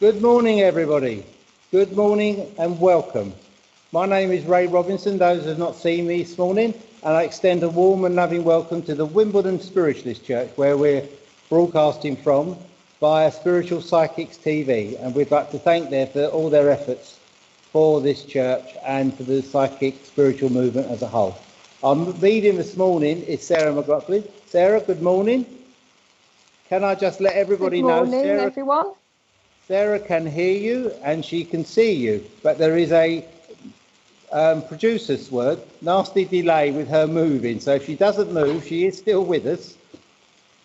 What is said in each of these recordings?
Good morning, everybody. Good morning and welcome. My name is Ray Robinson, those who have not seen me this morning, and I extend a warm and loving welcome to the Wimbledon Spiritualist Church, where we're broadcasting from via Spiritual Psychics TV, and we'd like to thank them for all their efforts for this church and for the psychic spiritual movement as a whole. Our medium this morning is Sarah McLaughan. Sarah, good morning. Can I just let everybody know, Good morning, everyone. Sarah can hear you and she can see you, but there is a producer's word, nasty delay with her moving. So if she doesn't move, she is still with us,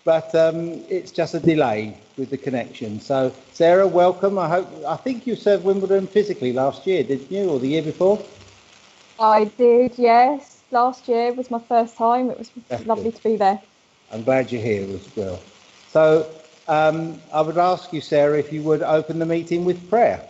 but it's just a delay with the connection. So Sarah, welcome. I think you served Wimbledon physically last year, didn't you, or the year before? I did, yes. Last year was my first time. It was lovely to be there. I'm glad you're here as well. So I would ask you, Sarah, if you would open the meeting with prayer.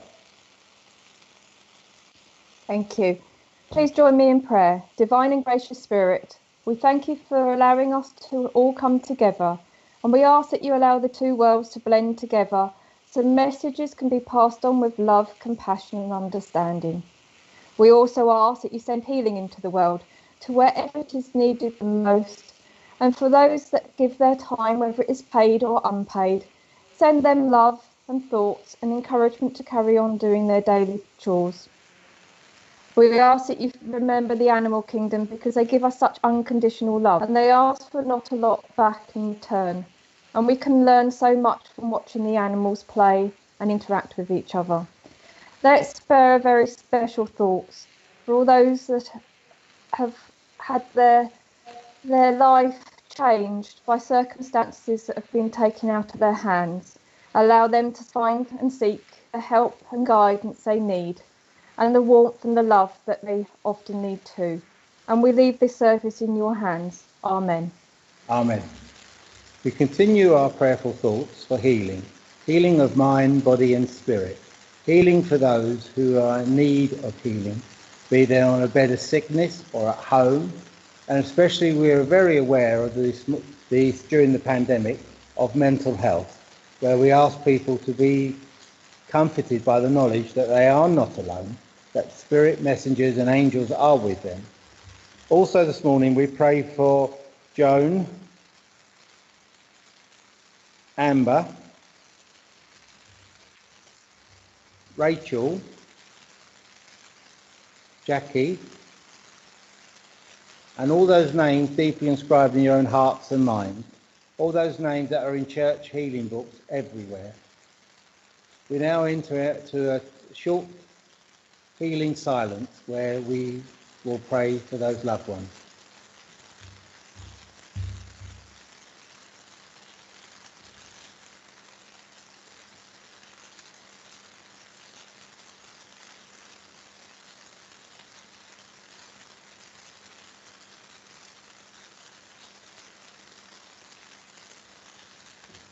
Thank you. Please join me in prayer. Divine and gracious Spirit, we thank you for allowing us to all come together, and we ask that you allow the two worlds to blend together so messages can be passed on with love, compassion and understanding. We also ask that you send healing into the world to wherever it is needed the most. And for those that give their time, whether it is paid or unpaid, send them love and thoughts and encouragement to carry on doing their daily chores. We ask that you remember the animal kingdom because they give us such unconditional love and they ask for not a lot back in return. And we can learn so much from watching the animals play and interact with each other. Let's spare very special thoughts for all those that have had their life changed by circumstances that have been taken out of their hands. Allow them to find and seek the help and guidance they need and the warmth and the love that they often need too. And we leave this service in your hands. Amen. Amen. We continue our prayerful thoughts for healing of mind, body and spirit. Healing for those who are in need of healing, be they on a bed of sickness or at home. And especially we are very aware of this during the pandemic of mental health, where we ask people to be comforted by the knowledge that they are not alone, that spirit messengers and angels are with them. Also this morning we pray for Joan, Amber, Rachel, Jackie, and all those names deeply inscribed in your own hearts and minds, all those names that are in church healing books everywhere. We now enter to a short healing silence where we will pray for those loved ones.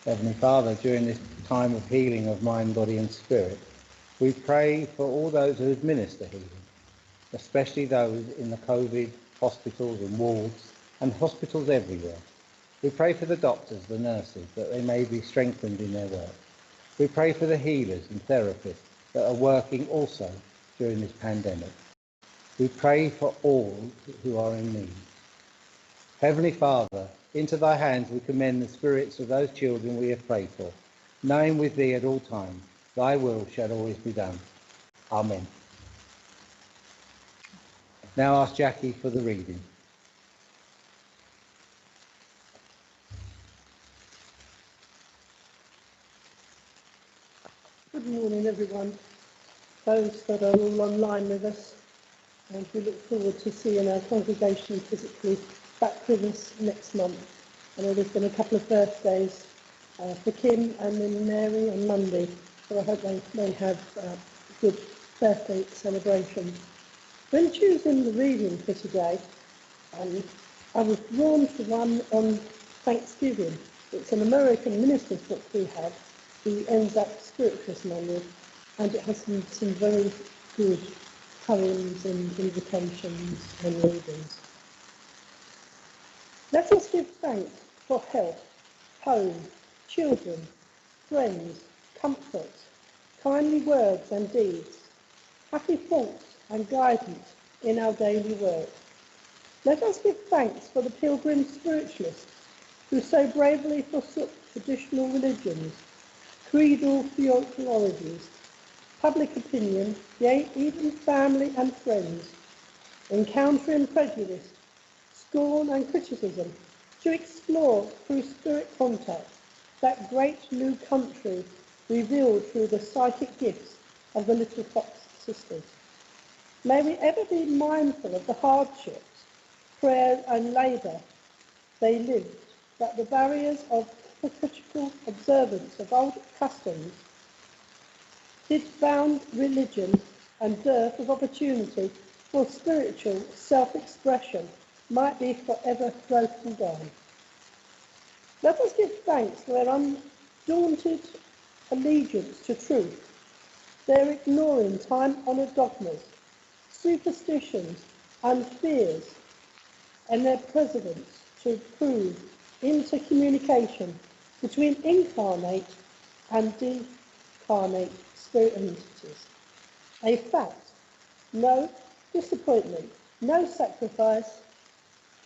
Heavenly Father, during this time of healing of mind, body and spirit, we pray for all those who administer healing, especially those in the COVID hospitals and wards and hospitals everywhere. We pray for the doctors, the nurses, that they may be strengthened in their work. We pray for the healers and therapists that are working also during this pandemic. We pray for all who are in need. Heavenly Father, into thy hands we commend the spirits of those children we have prayed for, knowing with thee at all times, thy will shall always be done. Amen. Now ask Jackie for the reading. Good morning, everyone. Those that are all online with us, and we look forward to seeing our congregation physically back with us next month. I know there's been a couple of birthdays for Kim and then Mary on Monday, so I hope they have good birthday celebrations. When choosing the reading for today, I was drawn to one on Thanksgiving. It's an American minister's book we have. He ends up Spiritualist Manual, and it has some very good poems and invitations and readings. Let us give thanks for health, home, children, friends, comfort, kindly words and deeds, happy thoughts and guidance in our daily work. Let us give thanks for the pilgrim spiritualists who so bravely forsook traditional religions, creedal theologies, public opinion, yea, even family and friends, encountering prejudice, scorn and criticism, to explore through spirit contact that great new country revealed through the psychic gifts of the little Fox sisters. May we ever be mindful of the hardships, prayer and labour they lived, that the barriers of hypocritical observance of old customs did bound religion and dearth of opportunity for spiritual self-expression might be forever broken down. Let us give thanks for their undaunted allegiance to truth, their ignoring time-honoured dogmas, superstitions and fears, and their perseverance to prove intercommunication between incarnate and decarnate spirit entities. A fact, no disappointment, no sacrifice,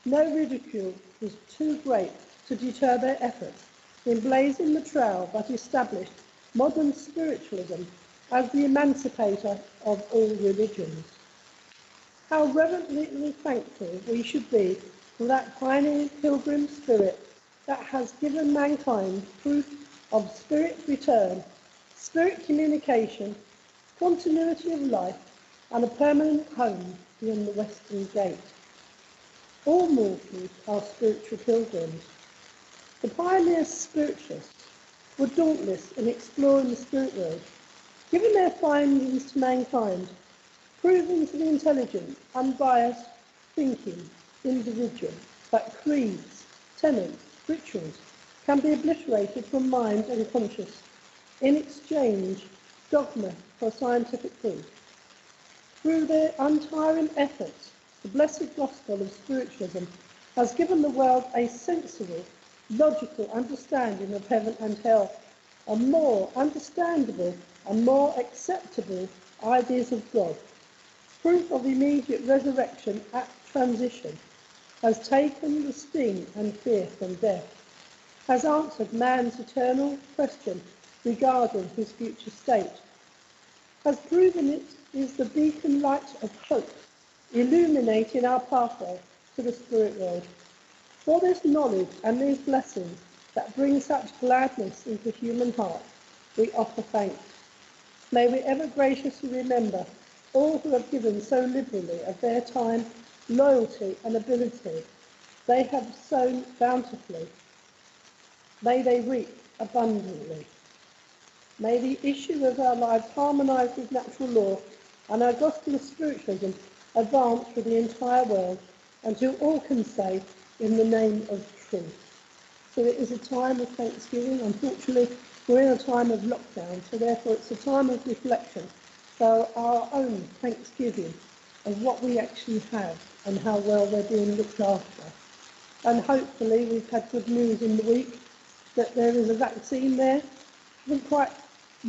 no ridicule was too great to deter their efforts in blazing the trail that established modern spiritualism as the emancipator of all religions. How reverently thankful we should be for that pioneering pilgrim spirit that has given mankind proof of spirit return, spirit communication, continuity of life, and a permanent home beyond the western gate. All mortals are spiritual pilgrims. The pioneer spiritualists were dauntless in exploring the spirit world, giving their findings to mankind, proving to the intelligent, unbiased, thinking individual that creeds, tenets, rituals can be obliterated from mind and conscience, in exchange dogma for scientific proof. Through their untiring efforts, the blessed gospel of spiritualism has given the world a sensible, logical understanding of heaven and hell, a more understandable and more acceptable ideas of God. Proof of immediate resurrection at transition has taken the sting and fear from death, has answered man's eternal question regarding his future state, has proven it is the beacon light of hope, illuminating our pathway to the spirit world. For this knowledge and these blessings that bring such gladness into human heart, we offer thanks. May we ever graciously remember all who have given so liberally of their time, loyalty and ability. They have sown bountifully. May they reap abundantly. May the issue of our lives harmonise with natural law and our gospel of spiritualism advance through the entire world until all can say, in the name of truth. So it is a time of thanksgiving. Unfortunately, we're in a time of lockdown, so therefore it's a time of reflection. So our own thanksgiving of what we actually have and how well they're being looked after. And hopefully we've had good news in the week that there is a vaccine there. Hasn't quite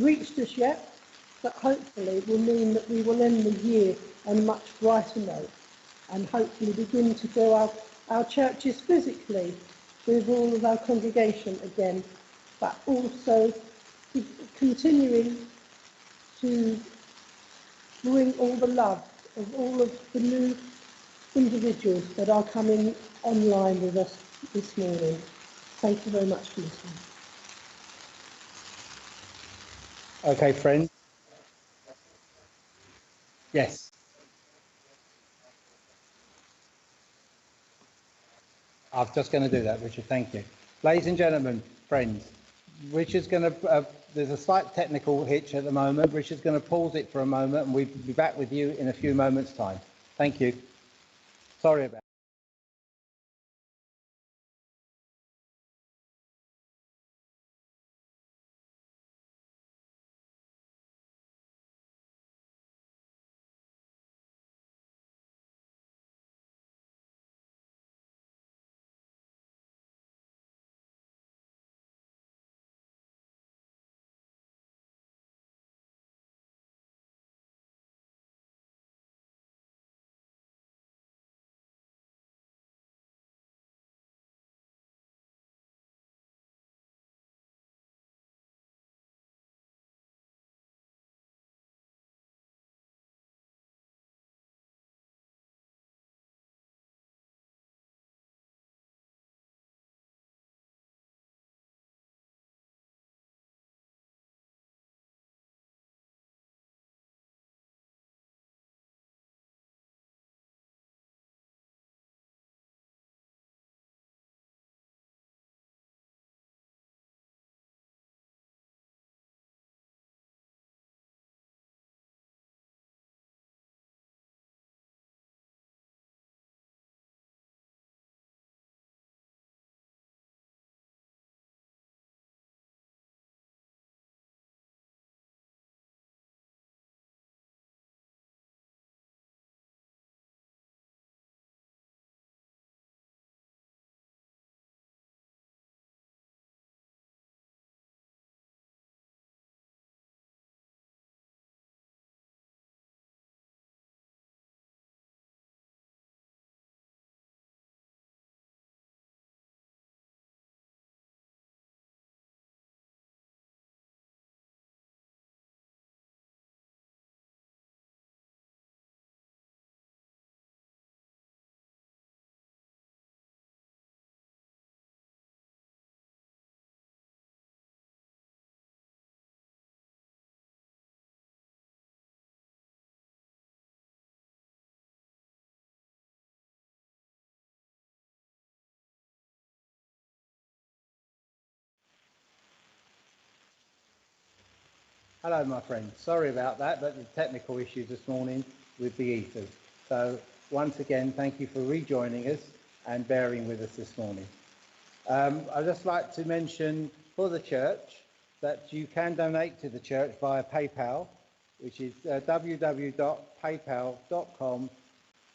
reached us yet, but hopefully it will mean that we will end the year on a much brighter note and hopefully begin to fill our churches physically with all of our congregation again, but also continuing to bring all the love of all of the new individuals that are coming online with us this morning. Thank you very much for listening. Okay, friends. Yes. I'm just going to do that, Richard. Thank you. Ladies and gentlemen, friends, Richard's going to, there's a slight technical hitch at the moment. Richard's going to pause it for a moment and we'll be back with you in a few moments' time. Thank you. Sorry about Hello, my friend. Sorry about that, but the technical issues this morning with the ethers. So once again, thank you for rejoining us and bearing with us this morning. I'd just like to mention for the church that you can donate to the church via PayPal, which is www.paypal.com,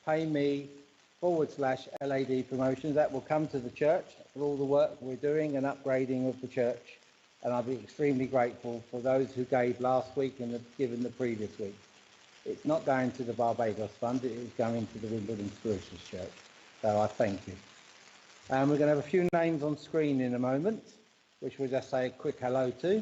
payme/LAD promotions. That will come to the church for all the work we're doing and upgrading of the church. And I'll be extremely grateful for those who gave last week and have given the previous week. It's not going to the Barbados Fund, it is going to the Wimbledon Spiritualist Church. So I thank you. We're going to have a few names on screen in a moment, which we'll just say a quick hello to.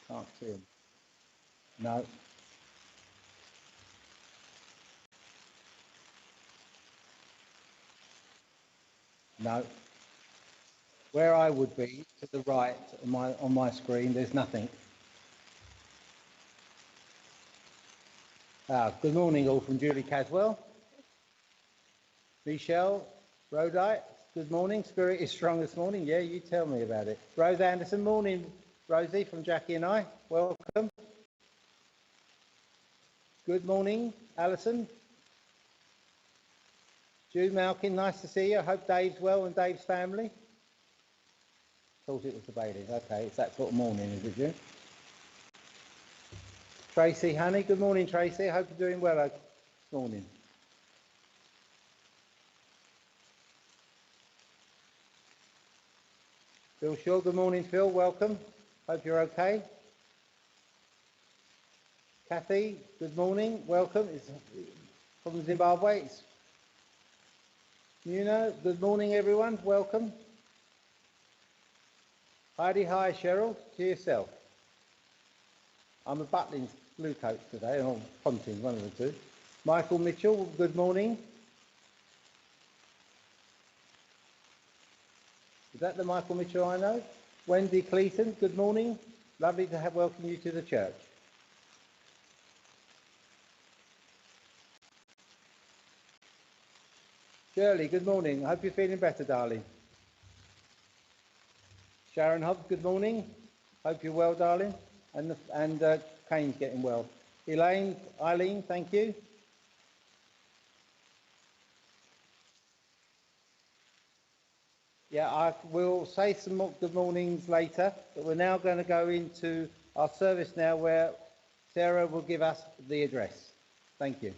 Can't see them. No. No. Where I would be, to the right on my screen, there's nothing. Good morning all from Julie Caswell. Michelle, Rhodite, good morning. Spirit is strong this morning. Yeah, you tell me about it. Rose Anderson, morning. Rosie from Jackie and I, welcome. Good morning, Alison. Jude Malkin, nice to see you. I hope Dave's well and Dave's family. Thought it was the Baileys. Okay, it's that sort of morning, is it, Jude? Tracy Honey, good morning, Tracy. I hope you're doing well this morning. Phil Shaw, good morning, Phil. Welcome. Hope you're okay. Kathy, good morning. Welcome. It's from Zimbabwe. It's Muno, good morning, everyone. Welcome. Heidi, hi, Cheryl. To yourself. I'm a Butlins blue coat today, or Pontins, one of the two. Michael Mitchell, good morning. Is that the Michael Mitchell I know? Wendy Cleaton, good morning. Lovely to have welcomed you to the church. Shirley, good morning. I hope you're feeling better, darling. Sharon Hobbs, good morning. Hope you're well, darling. And Kane's getting well. Eileen, thank you. Yeah, I will say some more good mornings later, but we're now going to go into our service now where Sarah will give us the address. Thank you.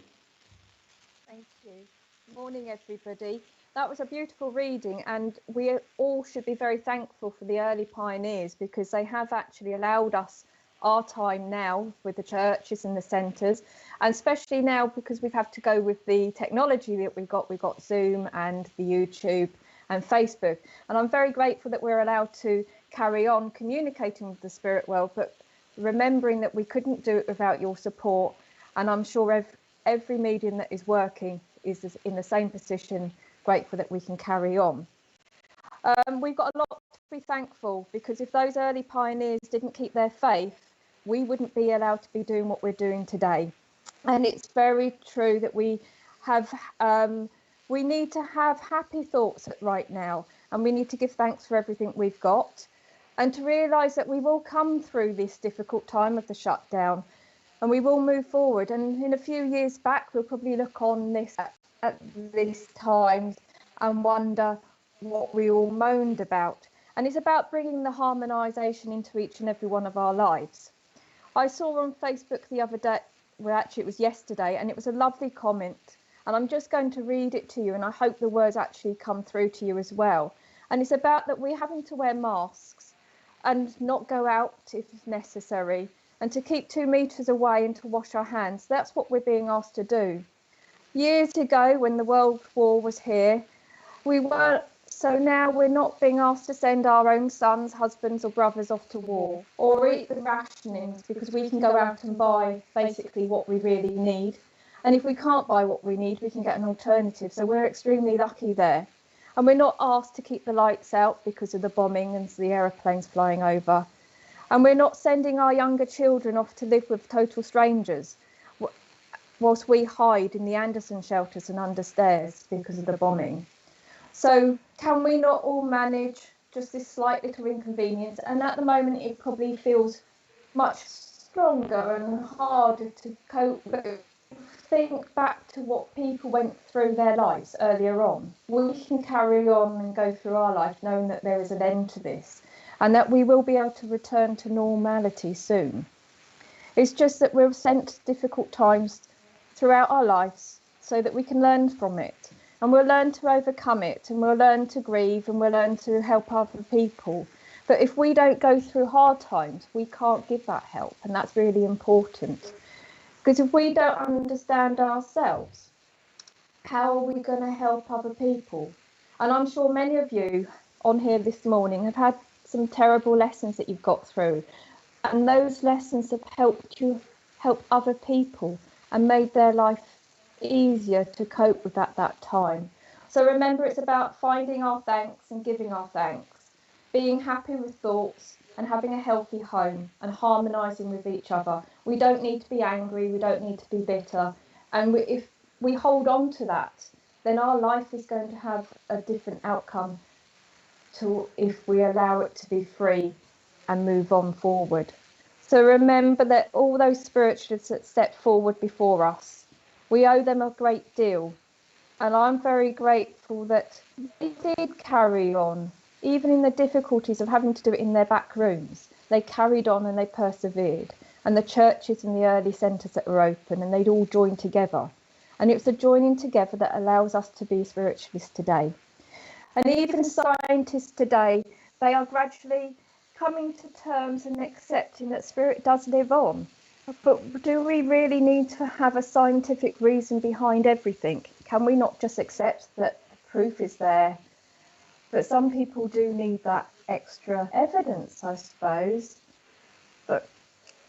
Thank you. Good morning, everybody. That was a beautiful reading, and we all should be very thankful for the early pioneers because they have actually allowed us our time now with the churches and the centres, and especially now because we've had to go with the technology that we've got Zoom and the YouTube and Facebook, and I'm very grateful that we're allowed to carry on communicating with the spirit world, but remembering that we couldn't do it without your support, and I'm sure every medium that is working is in the same position, grateful that we can carry on. We've got a lot to be thankful because if those early pioneers didn't keep their faith, we wouldn't be allowed to be doing what we're doing today. And it's very true that we need to have happy thoughts right now, and we need to give thanks for everything we've got, and to realise that we will come through this difficult time of the shutdown, and we will move forward. And in a few years back, we'll probably look on this at this time and wonder what we all moaned about. And it's about bringing the harmonisation into each and every one of our lives. I saw on Facebook the other day, well, actually it was yesterday, and it was a lovely comment. And I'm just going to read it to you, and I hope the words actually come through to you as well. And it's about that we're having to wear masks and not go out if necessary, and to keep 2 meters away and to wash our hands. That's what we're being asked to do. Years ago, when the World War was here, we weren't. So now we're not being asked to send our own sons, husbands or brothers off to war or eat the rationings, because we can go out and buy basically what we really need. And if we can't buy what we need, we can get an alternative. So we're extremely lucky there. And we're not asked to keep the lights out because of the bombing and the aeroplanes flying over. And we're not sending our younger children off to live with total strangers. whilst we hide in the Anderson shelters and under stairs because of the bombing. So can we not all manage just this slight little inconvenience? And at the moment it probably feels much stronger and harder to cope with. Think back to what people went through their lives earlier on. We can carry on and go through our life knowing that there is an end to this and that we will be able to return to normality soon. It's just that we're sent difficult times throughout our lives so that we can learn from it, and we'll learn to overcome it, and we'll learn to grieve, and we'll learn to help other people. But if we don't go through hard times, we can't give that help, and that's really important. Because if we don't understand ourselves, how are we going to help other people? And I'm sure many of you on here this morning have had some terrible lessons that you've got through, and those lessons have helped you help other people and made their life easier to cope with at that time. So remember, it's about finding our thanks and giving our thanks, being happy with thoughts and having a healthy home and harmonising with each other. We don't need to be angry, we don't need to be bitter, and if we hold on to that, then our life is going to have a different outcome to if we allow it to be free and move on forward. So remember that all those spiritualists that stepped forward before us, we owe them a great deal. And I'm very grateful that they did carry on, even in the difficulties of having to do it in their back rooms. They carried on and they persevered. And the churches and the early centres that were open, and they'd all joined together. And it's the joining together that allows us to be spiritualists today. And even scientists today, they are gradually coming to terms and accepting that spirit does live on. But do we really need to have a scientific reason behind everything? Can we not just accept that proof is there? But some people do need that extra evidence, I suppose. But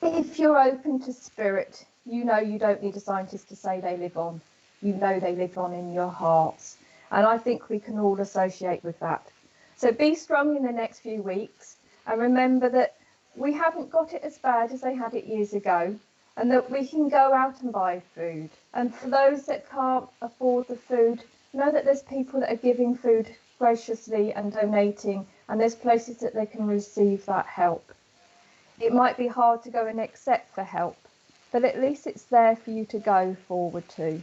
if you're open to spirit, you know you don't need a scientist to say they live on. You know they live on in your hearts. And I think we can all associate with that. So be strong in the next few weeks. And remember that we haven't got it as bad as they had it years ago, and that we can go out and buy food. And for those that can't afford the food, know that there's people that are giving food graciously and donating, and there's places that they can receive that help. It might be hard to go and accept the help, but at least it's there for you to go forward to.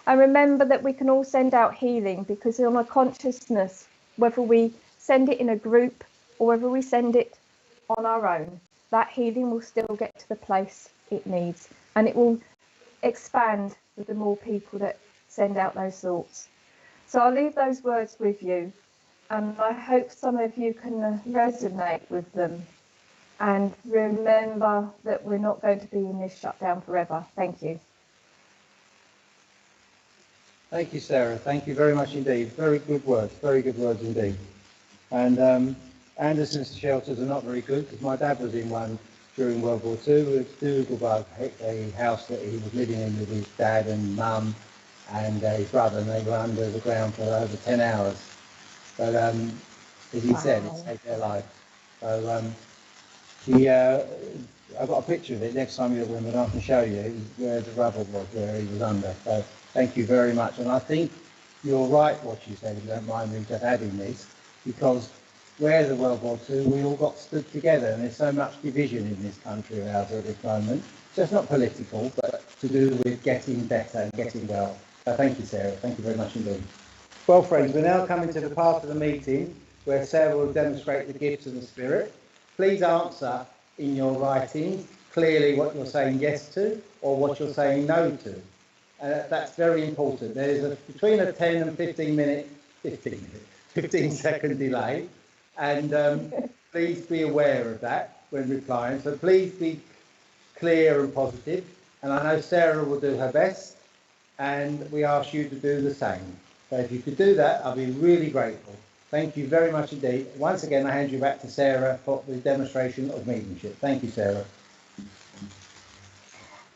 And remember that we can all send out healing, because on a consciousness, whether we send it in a group or whether we send it on our own, that healing will still get to the place it needs, and it will expand with the more people that send out those thoughts. So I'll leave those words with you, and I hope some of you can resonate with them, and remember that we're not going to be in this shutdown forever. Thank you. Thank you, Sarah. Thank you very much indeed. Very good words indeed. And Anderson's shelters are not very good, because my dad was in one during World War II. With Dougalbug, a house that he was living in with his dad and mum and his brother, and they were under the ground for over 10 hours. But as he said, it saved their life. So I've got a picture of it. Next time you're at Wimbledon, I can show you where the rubble was, where he was under. So thank you very much. And I think you're right what you said, if you don't mind me just adding this, because where the World War II, we all got stood together, and there's so much division in this country of ours at this moment. So it's not political, but to do with getting better and getting well. So thank you, Sarah. Thank you very much indeed. Well, friends, we're now coming to the part of the meeting where Sarah will demonstrate the gifts of the Spirit. Please answer in your writing clearly what you're saying yes to or what you're saying no to. That's very important. There's between a 10 and 15 second delay. And please be aware of that when replying. So please be clear and positive. And I know Sarah will do her best, and we ask you to do the same. So if you could do that, I'll be really grateful. Thank you very much indeed. Once again, I hand you back to Sarah for the demonstration of mediumship. Thank you, Sarah.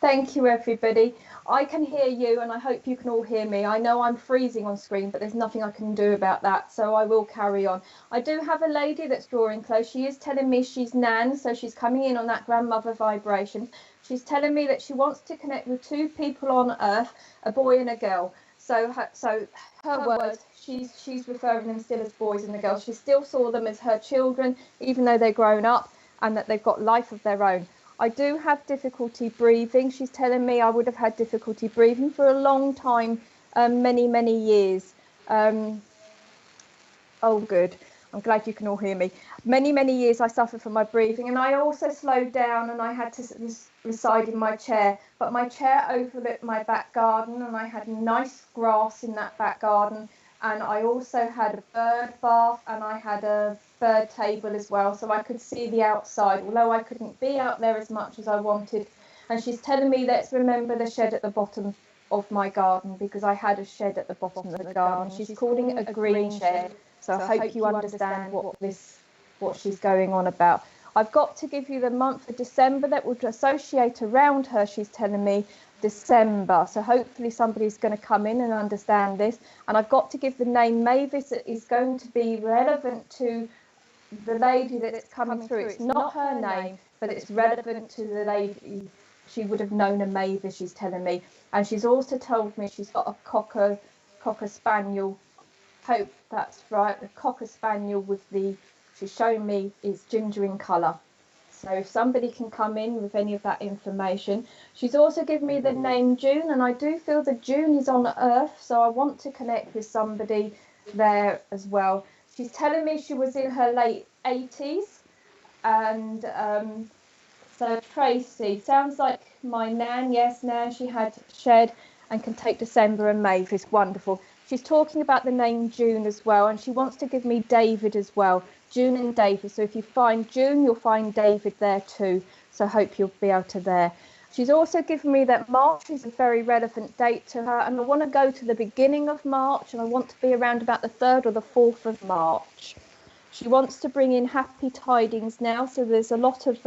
Thank you, everybody. I can hear you, and I hope you can all hear me. I know I'm freezing on screen, but there's nothing I can do about that, so I will carry on. I do have a lady that's drawing close. She is telling me she's Nan, so she's coming in on that grandmother vibration. She's telling me that she wants to connect with two people on earth, a boy and a girl. So her words, she's referring them still as boys and the girls. She still saw them as her children, even though they're grown up, and that they've got life of their own. I do have difficulty breathing. She's telling me I would have had difficulty breathing for a long time, many years. Oh, good. I'm glad you can all hear me. Many years I suffered from my breathing, and I also slowed down, and I had to reside in my chair. But my chair overlooked my back garden, and I had nice grass in that back garden. And I also had a bird bath, and I had a bird table as well, so I could see the outside, although I couldn't be out there as much as I wanted. And she's telling me, let's remember the shed at the bottom of my garden, because I had a shed at the bottom of the garden. She's calling it a green shed, so I hope you understand what she's going on about. I've got to give you the month of December that would associate around her. She's telling me December, so hopefully somebody's going to come in and understand this. And I've got to give the name Mavis. It is going to be relevant to the lady that's coming through. It's not her name, but it's relevant to the lady. She would have known a Mavis, she's telling me. And she's also told me she's got a cocker spaniel. Hope that's right. The cocker spaniel with the, she's showing me, is ginger in colour. So if somebody can come in with any of that information. She's also given me the name June, and I do feel that June is on Earth, so I want to connect with somebody there as well. She's telling me she was in her late 80s, and so Tracy, sounds like my Nan. Yes, Nan, she had shed and can take December and Mavis. Wonderful. She's talking about the name June as well, and she wants to give me David as well. June and David. So if you find June, you'll find David there too. So I hope you'll be able to there. She's also given me that March is a very relevant date to her, and I want to go to the beginning of March, and I want to be around about the 3rd or the 4th of March. She wants to bring in happy tidings now, so there's a lot of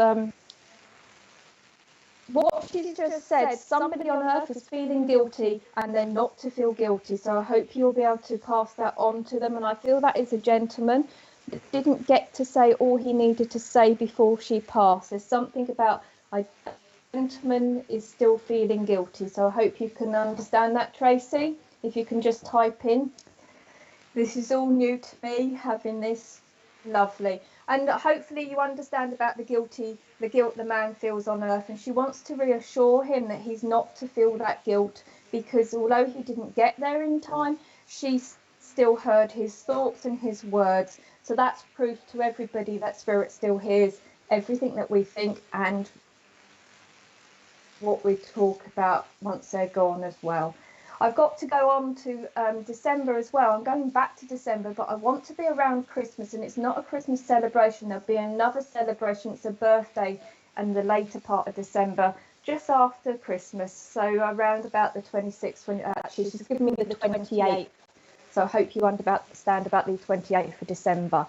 what she's just said. Somebody on earth is feeling guilty, and they're not to feel guilty. So I hope you'll be able to pass that on to them. And I feel that is a gentleman that didn't get to say all he needed to say before she passed. There's something about a gentleman is still feeling guilty. So I hope you can understand that, Tracy. If you can just type in. This is all new to me, having this. Lovely. And hopefully you understand about the guilt the man feels on earth, and she wants to reassure him that he's not to feel that guilt, because although he didn't get there in time, she still heard his thoughts and his words. So that's proof to everybody that Spirit still hears everything that we think and what we talk about once they're gone as well. I've got to go on to December as well. I'm going back to December, but I want to be around Christmas, and it's not a Christmas celebration. There'll be another celebration. It's a birthday in the later part of December, just after Christmas. So around about the 26th, actually she's given me the 28th. So I hope you understand about the 28th of December.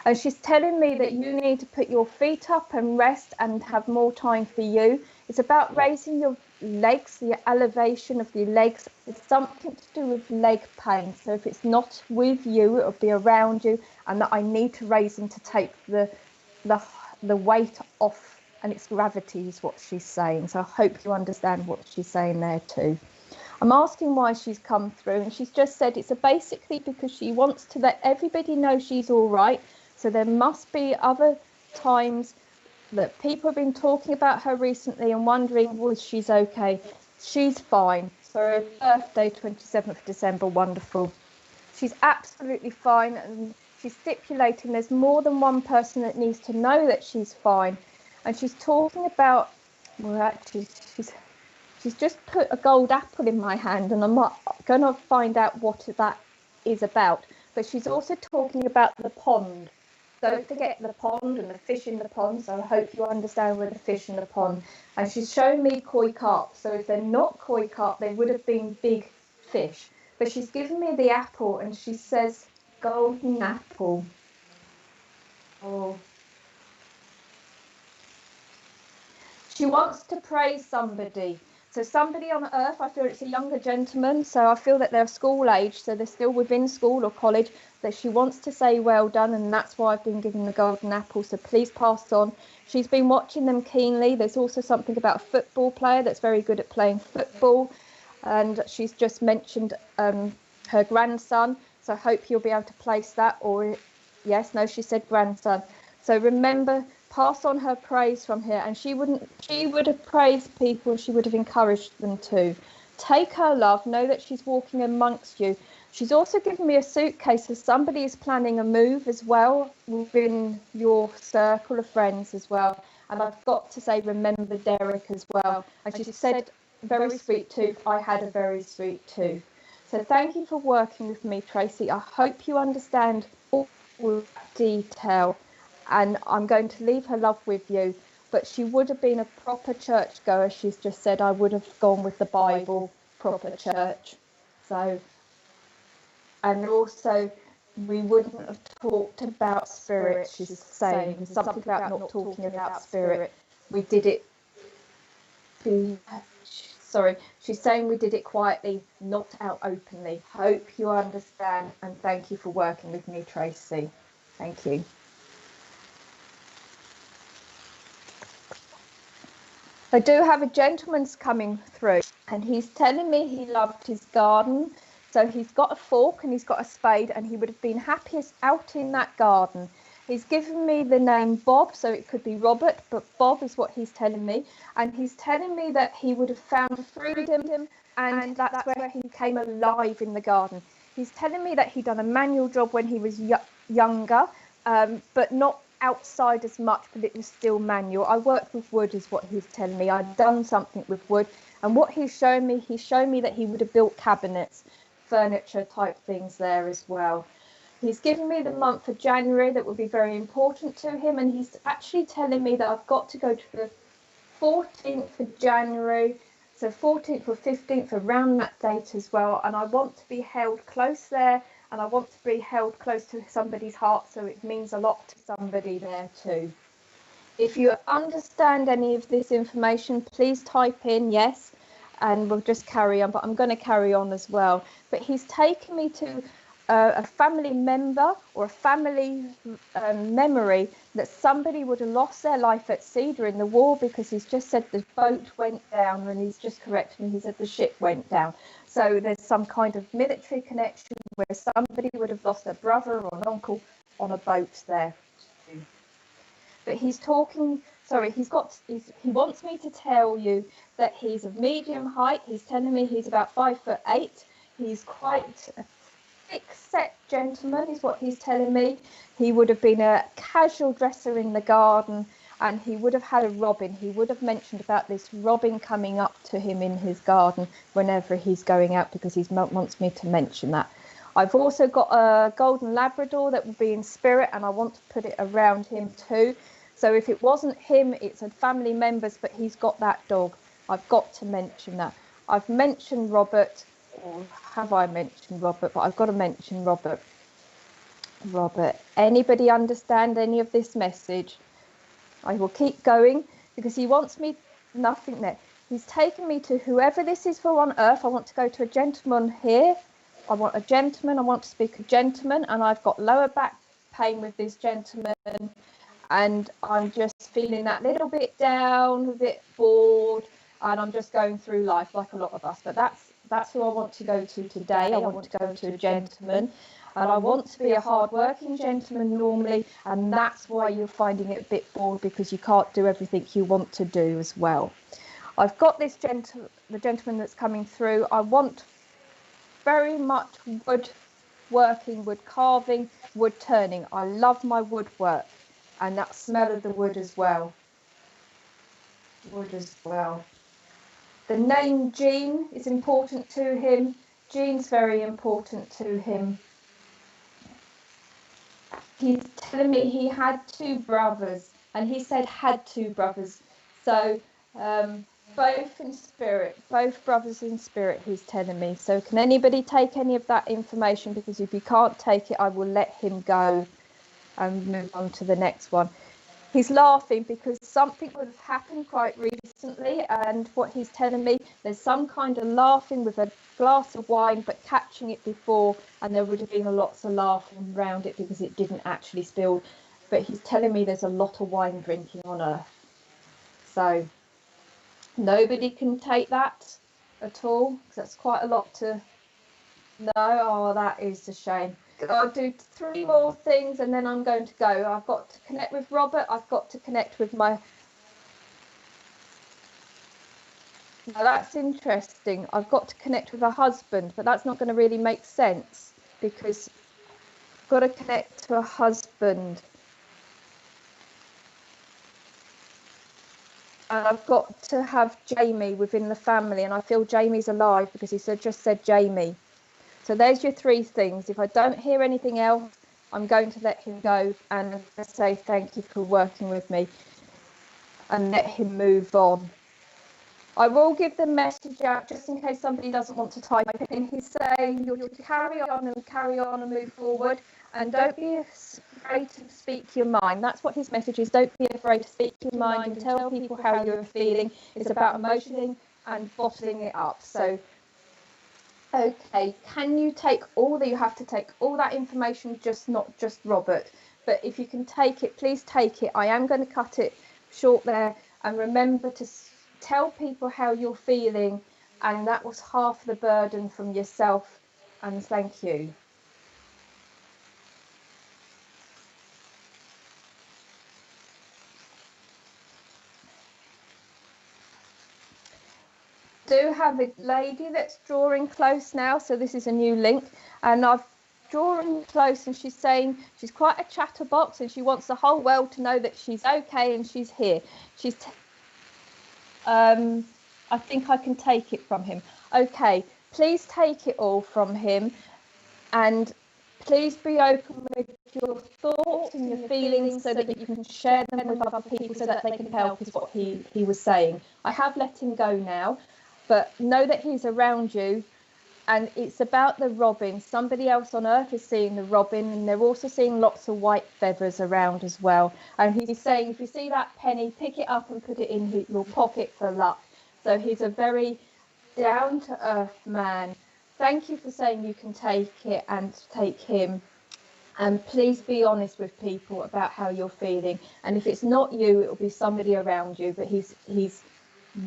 And she's telling me that you need to put your feet up and rest and have more time for you. It's about raising your legs, the elevation of the legs. It's something to do with leg pain. So if it's not with you, it'll be around you, and that I need to raise them to take the weight off, and it's gravity is what she's saying. So I hope you understand what she's saying there too. I'm asking why she's come through, and she's just said it's basically because she wants to let everybody know she's all right. So there must be other times that people have been talking about her recently and wondering, was she's okay? She's fine. So her birthday, 27th of December, wonderful. She's absolutely fine, and she's stipulating there's more than one person that needs to know that she's fine. And she's talking about, well, actually, she's just put a gold apple in my hand, and I'm not going to find out what that is about. But she's also talking about the pond. Don't forget the pond and the fish in the pond. So I hope you understand where the fish in the pond. And she's showing me koi carp. So if they're not koi carp, they would have been big fish. But she's given me the apple, and she says golden apple. Oh. She wants to praise somebody. So somebody on earth, I feel it's a younger gentleman, so I feel that they're school age, so they're still within school or college, that she wants to say well done, and that's why I've been given the golden apple, so please pass on. She's been watching them keenly. There's also something about a football player that's very good at playing football, and she's just mentioned her grandson, so I hope you'll be able to place that, or yes, no, she said grandson. So remember, pass on her praise from here, and she would have praised people, she would have encouraged them to. Take her love, know that she's walking amongst you. She's also given me a suitcase, so somebody is planning a move as well within your circle of friends as well. And I've got to say, remember Derek as well. And she said, very sweet tooth, I had a very sweet tooth. So thank you for working with me, Tracy. I hope you understand all that detail. And I'm going to leave her love with you, but she would have been a proper churchgoer. She's just said I would have gone with the Bible, proper church. So, and also we wouldn't have talked about spirit. She's saying something about not talking about spirit. We did it. Sorry, she's saying we did it quietly, not out openly. Hope you understand, and thank you for working with me, Tracy. Thank you. I do have a gentleman's coming through, and he's telling me he loved his garden. So he's got a fork and he's got a spade, and he would have been happiest out in that garden. He's given me the name Bob, so it could be Robert, but Bob is what he's telling me. And he's telling me that he would have found freedom, and that's where he came alive in the garden. He's telling me that he'd done a manual job when he was younger, but not outside as much, but it was still manual. I worked with wood is what he's telling me. I'd done something with wood, and what he's shown me that he would have built cabinets, furniture type things there as well. He's given me the month of January that will be very important to him, and he's actually telling me that I've got to go to the 14th of January, so 14th or 15th, around that date as well, and I want to be held close there. And I want to be held close to somebody's heart, so it means a lot to somebody there too. If you understand any of this information, please type in yes, and we'll just carry on. But I'm going to carry on as well. But he's taken me to a family member or a family memory that somebody would have lost their life at sea during the war, because he's just said the boat went down, and he's just corrected me. He said the ship went down. So there's some kind of military connection where somebody would have lost a brother or an uncle on a boat there. But he's talking, sorry, he wants me to tell you that he's of medium height. He's telling me he's about 5'8". He's quite a thick-set gentleman is what he's telling me. He would have been a casual dresser in the garden, and he would have had a robin. He would have mentioned about this robin coming up to him in his garden whenever he's going out, because he wants me to mention that. I've also got a golden Labrador that will be in spirit, and I want to put it around him too. So if it wasn't him, it's a family members, but he's got that dog. I've got to mention that. I've mentioned Robert, or have I mentioned Robert? But I've got to mention Robert. Robert, anybody understand any of this message? I will keep going, because he wants me, nothing there. He's taken me to whoever this is for on earth. I want to go to a gentleman here. I want a gentleman. I want to speak a gentleman, and I've got lower back pain with this gentleman, and I'm just feeling that little bit down, a bit bored, and I'm just going through life like a lot of us. But that's who I want to go to today. I want to go to a gentleman. And I want to be a hard-working gentleman normally, and that's why you're finding it a bit bored, because you can't do everything you want to do as well. I've got this the gentleman that's coming through. I want very much wood working, wood carving, wood turning. I love my woodwork, and that smell of the wood as well. Wood as well. The name Jean is important to him. Jean's very important to him. He's telling me he had two brothers, and he said had two brothers. So both in spirit, both brothers in spirit, he's telling me. So can anybody take any of that information? Because if you can't take it, I will let him go and move on to the next one. He's laughing because something would have happened quite recently recently, and what he's telling me, there's some kind of laughing with a glass of wine, but catching it before, and there would have been lots of laughing around it because it didn't actually spill. But he's telling me there's a lot of wine drinking on Earth. So nobody can take that at all, because that's quite a lot to know. Oh, that is a shame. I'll do 3 more things and then I'm going to go. I've got to connect with Robert. I've got to connect with my... Now that's interesting. I've got to connect with her husband, but that's not going to really make sense because I've got to connect to a husband. And I've got to have Jamie within the family, and I feel Jamie's alive because he just said Jamie. So there's your 3 things. If I don't hear anything else, I'm going to let him go and say thank you for working with me and let him move on. I will give the message out just in case somebody doesn't want to type it in. He's saying you're to carry on and move forward, and don't be afraid to speak your mind. That's what his message is. Don't be afraid to speak your mind and tell people how you're feeling. It's about emotioning and bottling it up. So okay, can you take all that? You have to take all that information, not just Robert. But if you can take it, please take it. I am going to cut it short there. And remember to tell people how you're feeling. And that was half the burden from yourself. And thank you. Do have a lady that's drawing close now, so this is a new link, and I've drawn close, and she's saying she's quite a chatterbox and she wants the whole world to know that she's okay and she's here. I think I can take it from him. Okay, please take it all from him, and please be open with your thoughts and your feelings so that you can share them with other people so that they can help, is what he was saying. I have let him go now. But know that he's around you, and it's about the robin. Somebody else on Earth is seeing the robin, and they're also seeing lots of white feathers around as well. And he's saying, if you see that penny, pick it up and put it in your pocket for luck. So he's a very down-to-earth man. Thank you for saying you can take it and take him. And please be honest with people about how you're feeling. And if it's not you, it'll be somebody around you. But he's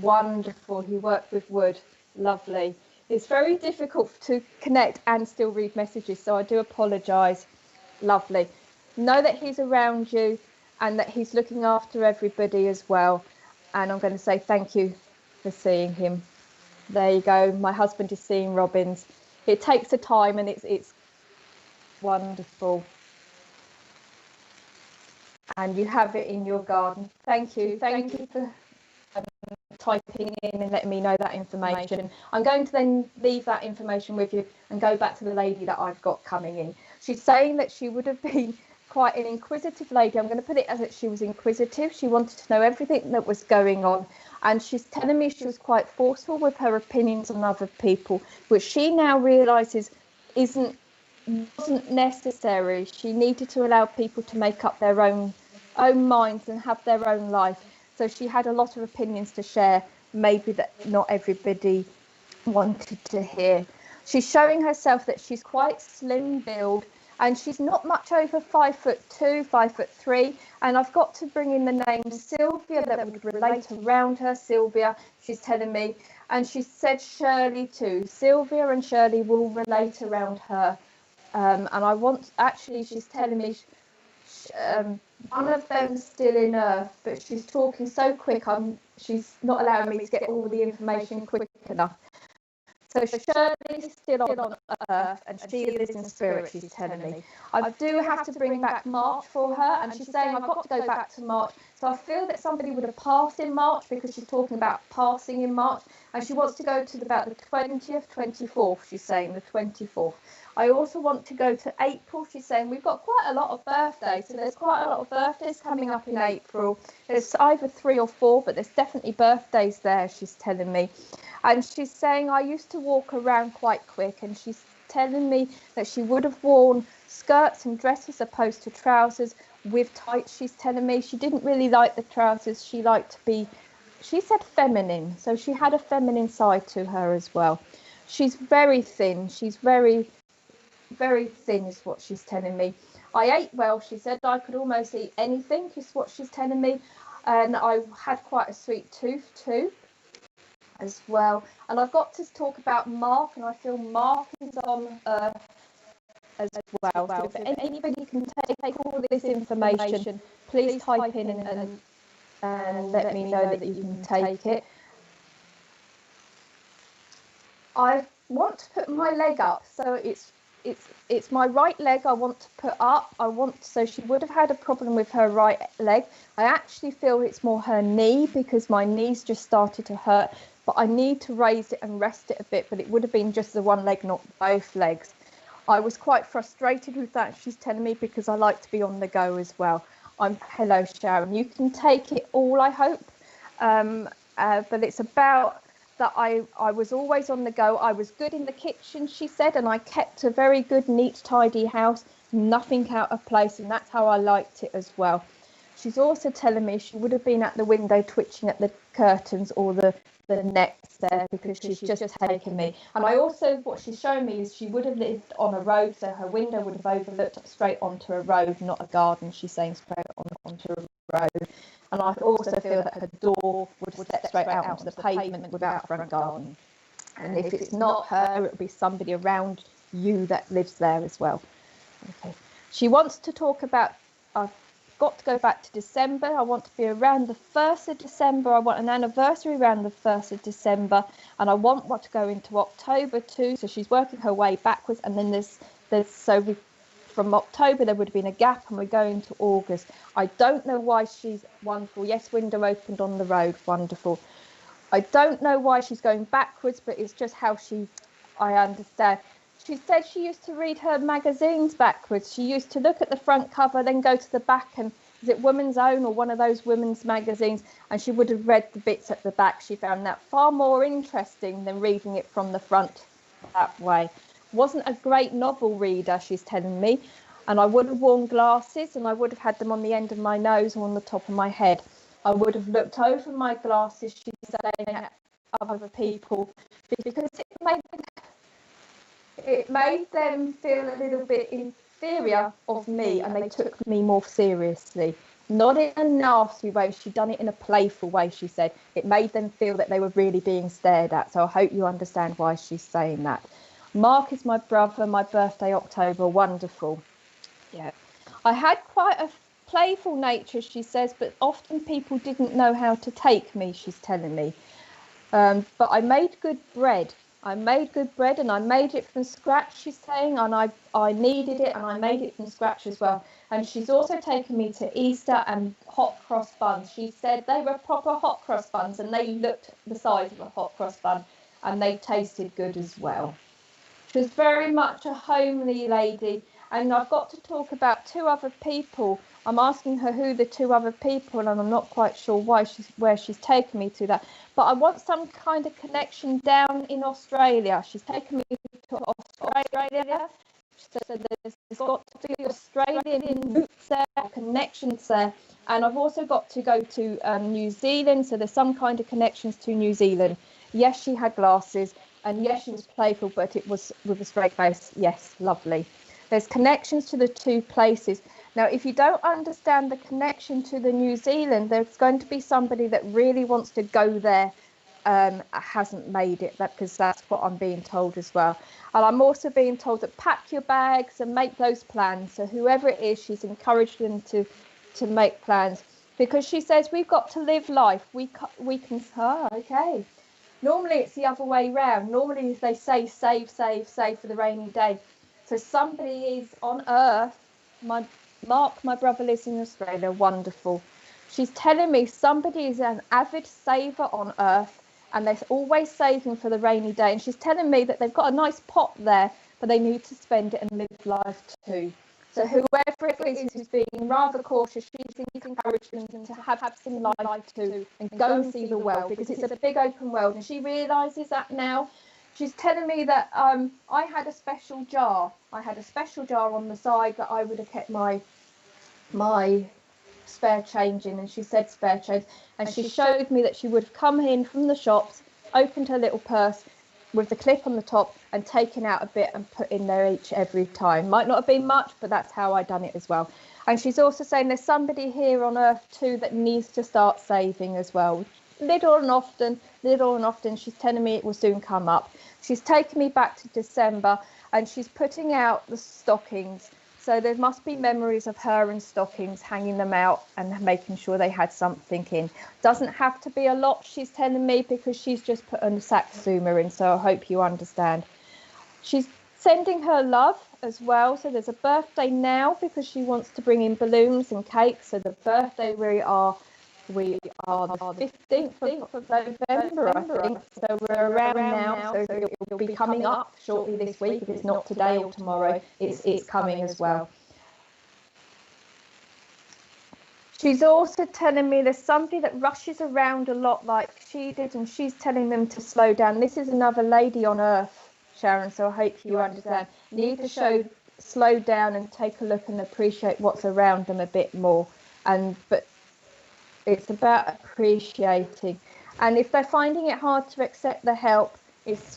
wonderful. He worked with wood. Lovely. It's very difficult to connect and still read messages, so I do apologise. Lovely. Know that he's around you and that he's looking after everybody as well. And I'm going to say thank you for seeing him. There you go. My husband is seeing robins. It takes a time, and it's wonderful. And you have it in your garden. Thank you. Thank you for typing in and letting me know that information. I'm going to then leave that information with you and go back to the lady that I've got coming in. She's saying that she would have been quite an inquisitive lady. I'm going to put it as that she was inquisitive. She wanted to know everything that was going on, and she's telling me she was quite forceful with her opinions on other people, which she now realizes wasn't necessary. She needed to allow people to make up their own minds and have their own life. So she had a lot of opinions to share, maybe that not everybody wanted to hear. She's showing herself that she's quite slim build, and she's not much over 5'2", 5'3", and I've got to bring in the name Sylvia that would relate around her. Sylvia, she's telling me, and she said Shirley too. Sylvia and Shirley will relate around her, and she's telling me one of them's still in Earth, but she's talking so quick, she's not allowing me to get all the information quick enough. So Shirley's still on Earth, and she lives in spirit, she's telling me. I do have to bring back March for her, and she's saying I've got to go back to March. So I feel that somebody would have passed in March, because she's talking about passing in March, and she wants to go to about the 20th, 24th, she's saying, the 24th. I also want to go to April. She's saying we've got quite a lot of birthdays. So there's quite a lot of birthdays coming up in April. There's either 3 or 4, but there's definitely birthdays there, she's telling me. And she's saying I used to walk around quite quick, and she's telling me that she would have worn skirts and dresses opposed to trousers with tights. She's telling me she didn't really like the trousers. She liked to be she said feminine, so she had a feminine side to her as well. She's very thin. She's very, very thin is what she's telling me. I ate well, she said. I could almost eat anything is what she's telling me. And I had quite a sweet tooth too as well. And I've got to talk about Mark, and I feel Mark is on as well. So if anybody can take all this information, please type in and let me know that you can take it. I want to put my leg up, so it's my right leg I want to put up. So she would have had a problem with her right leg. I actually feel it's more her knee, because my knees just started to hurt, but I need to raise it and rest it a bit, but it would have been just the one leg, not both legs. I was quite frustrated with that, she's telling me, because I like to be on the go as well. Hello, Sharon. You can take it all, I hope. But it's about that I was always on the go. I was good in the kitchen, she said, and I kept a very good, neat, tidy house, nothing out of place, and that's how I liked it as well. She's also telling me she would have been at the window twitching at the curtains or the nets there, because she's just taken me. And I also, what she's showing me is she would have lived on a road, so her window would have overlooked straight onto a road, not a garden, she's saying, straight onto a road. And I also feel that her door would step straight out onto the pavement without a front garden. And if it's not her, it'll be somebody around you that lives there as well. Okay. She wants to talk about, I've got to go back to December. I want to be around the 1st of December. I want an anniversary around the 1st of December. And I want what to go into October too. So she's working her way backwards. And then from October, there would have been a gap, and we're going to August. I don't know why she's wonderful. Yes, window opened on the road. Wonderful. I don't know why she's going backwards, but it's just how I understand. She said she used to read her magazines backwards. She used to look at the front cover, then go to the back, and is it Woman's Own or one of those women's magazines? And she would have read the bits at the back. She found that far more interesting than reading it from the front that way. Wasn't a great novel reader, she's telling me, and I would have worn glasses, and I would have had them on the end of my nose or on the top of my head. I would have looked over my glasses, she's saying, at other people, because it made them feel a little bit inferior of me, and they took me more seriously. Not in a nasty way, she'd done it in a playful way, she said. It made them feel that they were really being stared at, so I hope you understand why she's saying that. Mark is my brother, my birthday October, wonderful. Yeah, I had quite a playful nature, she says, but often people didn't know how to take me, she's telling me. But I made good bread. And I made it from scratch, she's saying, and I kneaded it and I made it from scratch as well. And she's also taken me to Easter and hot cross buns. She said they were proper hot cross buns, and they looked the size of a hot cross bun, and they tasted good as well. She was very much a homely lady, and I've got to talk about two other people. I'm asking her who the two other people, and I'm not quite sure where she's taken me to that. But I want some kind of connection down in Australia. She's taken me to Australia. So there's got to be Australian roots there, connections there. And I've also got to go to New Zealand. So there's some kind of connections to New Zealand. Yes, she had glasses. And yes, she was playful, but it was with a straight face. Yes, lovely. There's connections to the two places. Now, if you don't understand the connection to the New Zealand, there's going to be somebody that really wants to go there, hasn't made it, because that's what I'm being told as well. And I'm also being told that pack your bags and make those plans. So whoever it is, she's encouraged them to make plans, because she says we've got to live life. We can. Oh, okay. Normally it's the other way round. Normally they say save for the rainy day. So somebody is on Earth. Mark, my brother, lives in Australia. Wonderful. She's telling me somebody is an avid saver on Earth, and they're always saving for the rainy day. And she's telling me that they've got a nice pot there, but they need to spend it and live life too. So whoever it is who's being rather cautious, she's encouraging them to have some life too, and go and see the world, because it's a big open world, and she realises that now. She's telling me that I had a special jar. I had a special jar on the side that I would have kept my spare change in, and she said spare change, and she showed me that she would have come in from the shops, opened her little purse with the clip on the top and taken out a bit and put in there each every time. Might not have been much, but that's how I done it as well. And she's also saying there's somebody here on earth too that needs to start saving as well. Little and often, she's telling me it will soon come up. She's taken me back to December and she's putting out the stockings. So there must be memories of her and stockings, hanging them out and making sure they had something in. Doesn't have to be a lot, she's telling me, because she's just put a Satsuma in, so I hope you understand. She's sending her love as well. So there's a birthday now because she wants to bring in balloons and cakes. So the birthday we are the 15th of November, I think. So we're around now. So it'll be coming up shortly this week. If it's not today or tomorrow, it's coming as well. She's also telling me there's somebody that rushes around a lot like she did, and she's telling them to slow down. This is another lady on earth, Sharon, so I hope you understand. Need to slow down and take a look and appreciate what's around them a bit more. But it's about appreciating. And if they're finding it hard to accept the help,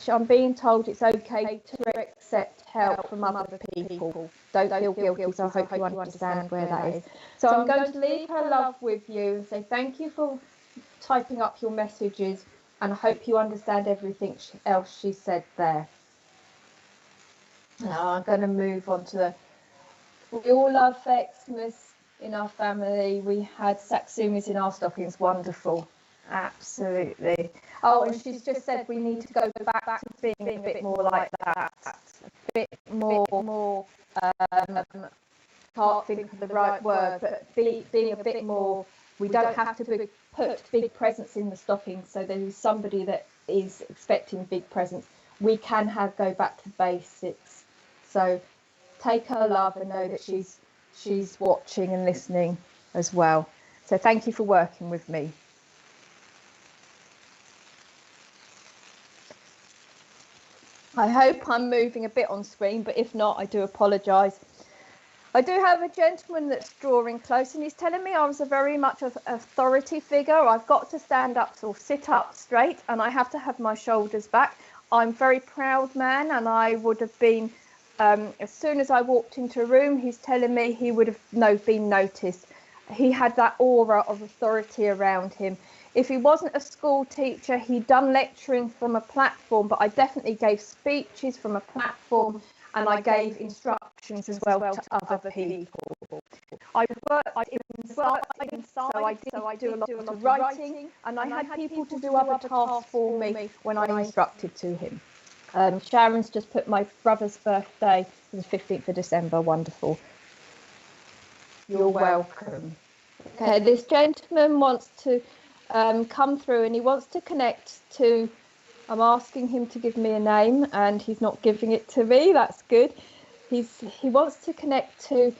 I'm being told it's okay to accept help from other people. Don't feel guilty, so I hope you understand where that is. So I'm going to leave her love with you and say thank you for typing up your messages, and I hope you understand everything else she said there. Now I'm going to move on to we all love Xmas in our family. We had Satsumas in our stockings. Wonderful. Absolutely. Oh, and she's just said we need to go back to being a bit more like that. A bit more can't think of the right word, but being a bit more, we don't have to put big presents in the stockings. So there is somebody that is expecting big presents. We can go back to basics. So take her love and know that she's watching and listening as well. So thank you for working with me. I hope I'm moving a bit on screen, but if not, I do apologise. I do have a gentleman that's drawing close, and he's telling me I was a very much of authority figure. I've got to stand up or sit up straight, and I have to have my shoulders back. I'm a very proud man, and I would have been, as soon as I walked into a room, he's telling me he would have been noticed. He had that aura of authority around him. If he wasn't a school teacher, he'd done lecturing from a platform, but I definitely gave speeches from a platform, and I gave instructions as well to other people. I worked inside, so I do a lot of writing, and I had people to do other tasks for me when I instructed to him. Sharon's just put my brother's birthday is the 15th of December. Wonderful. You're welcome. Okay, this gentleman wants to come through, and he wants to connect to, I'm asking him to give me a name, and he's not giving it to me. That's good. He wants to connect to,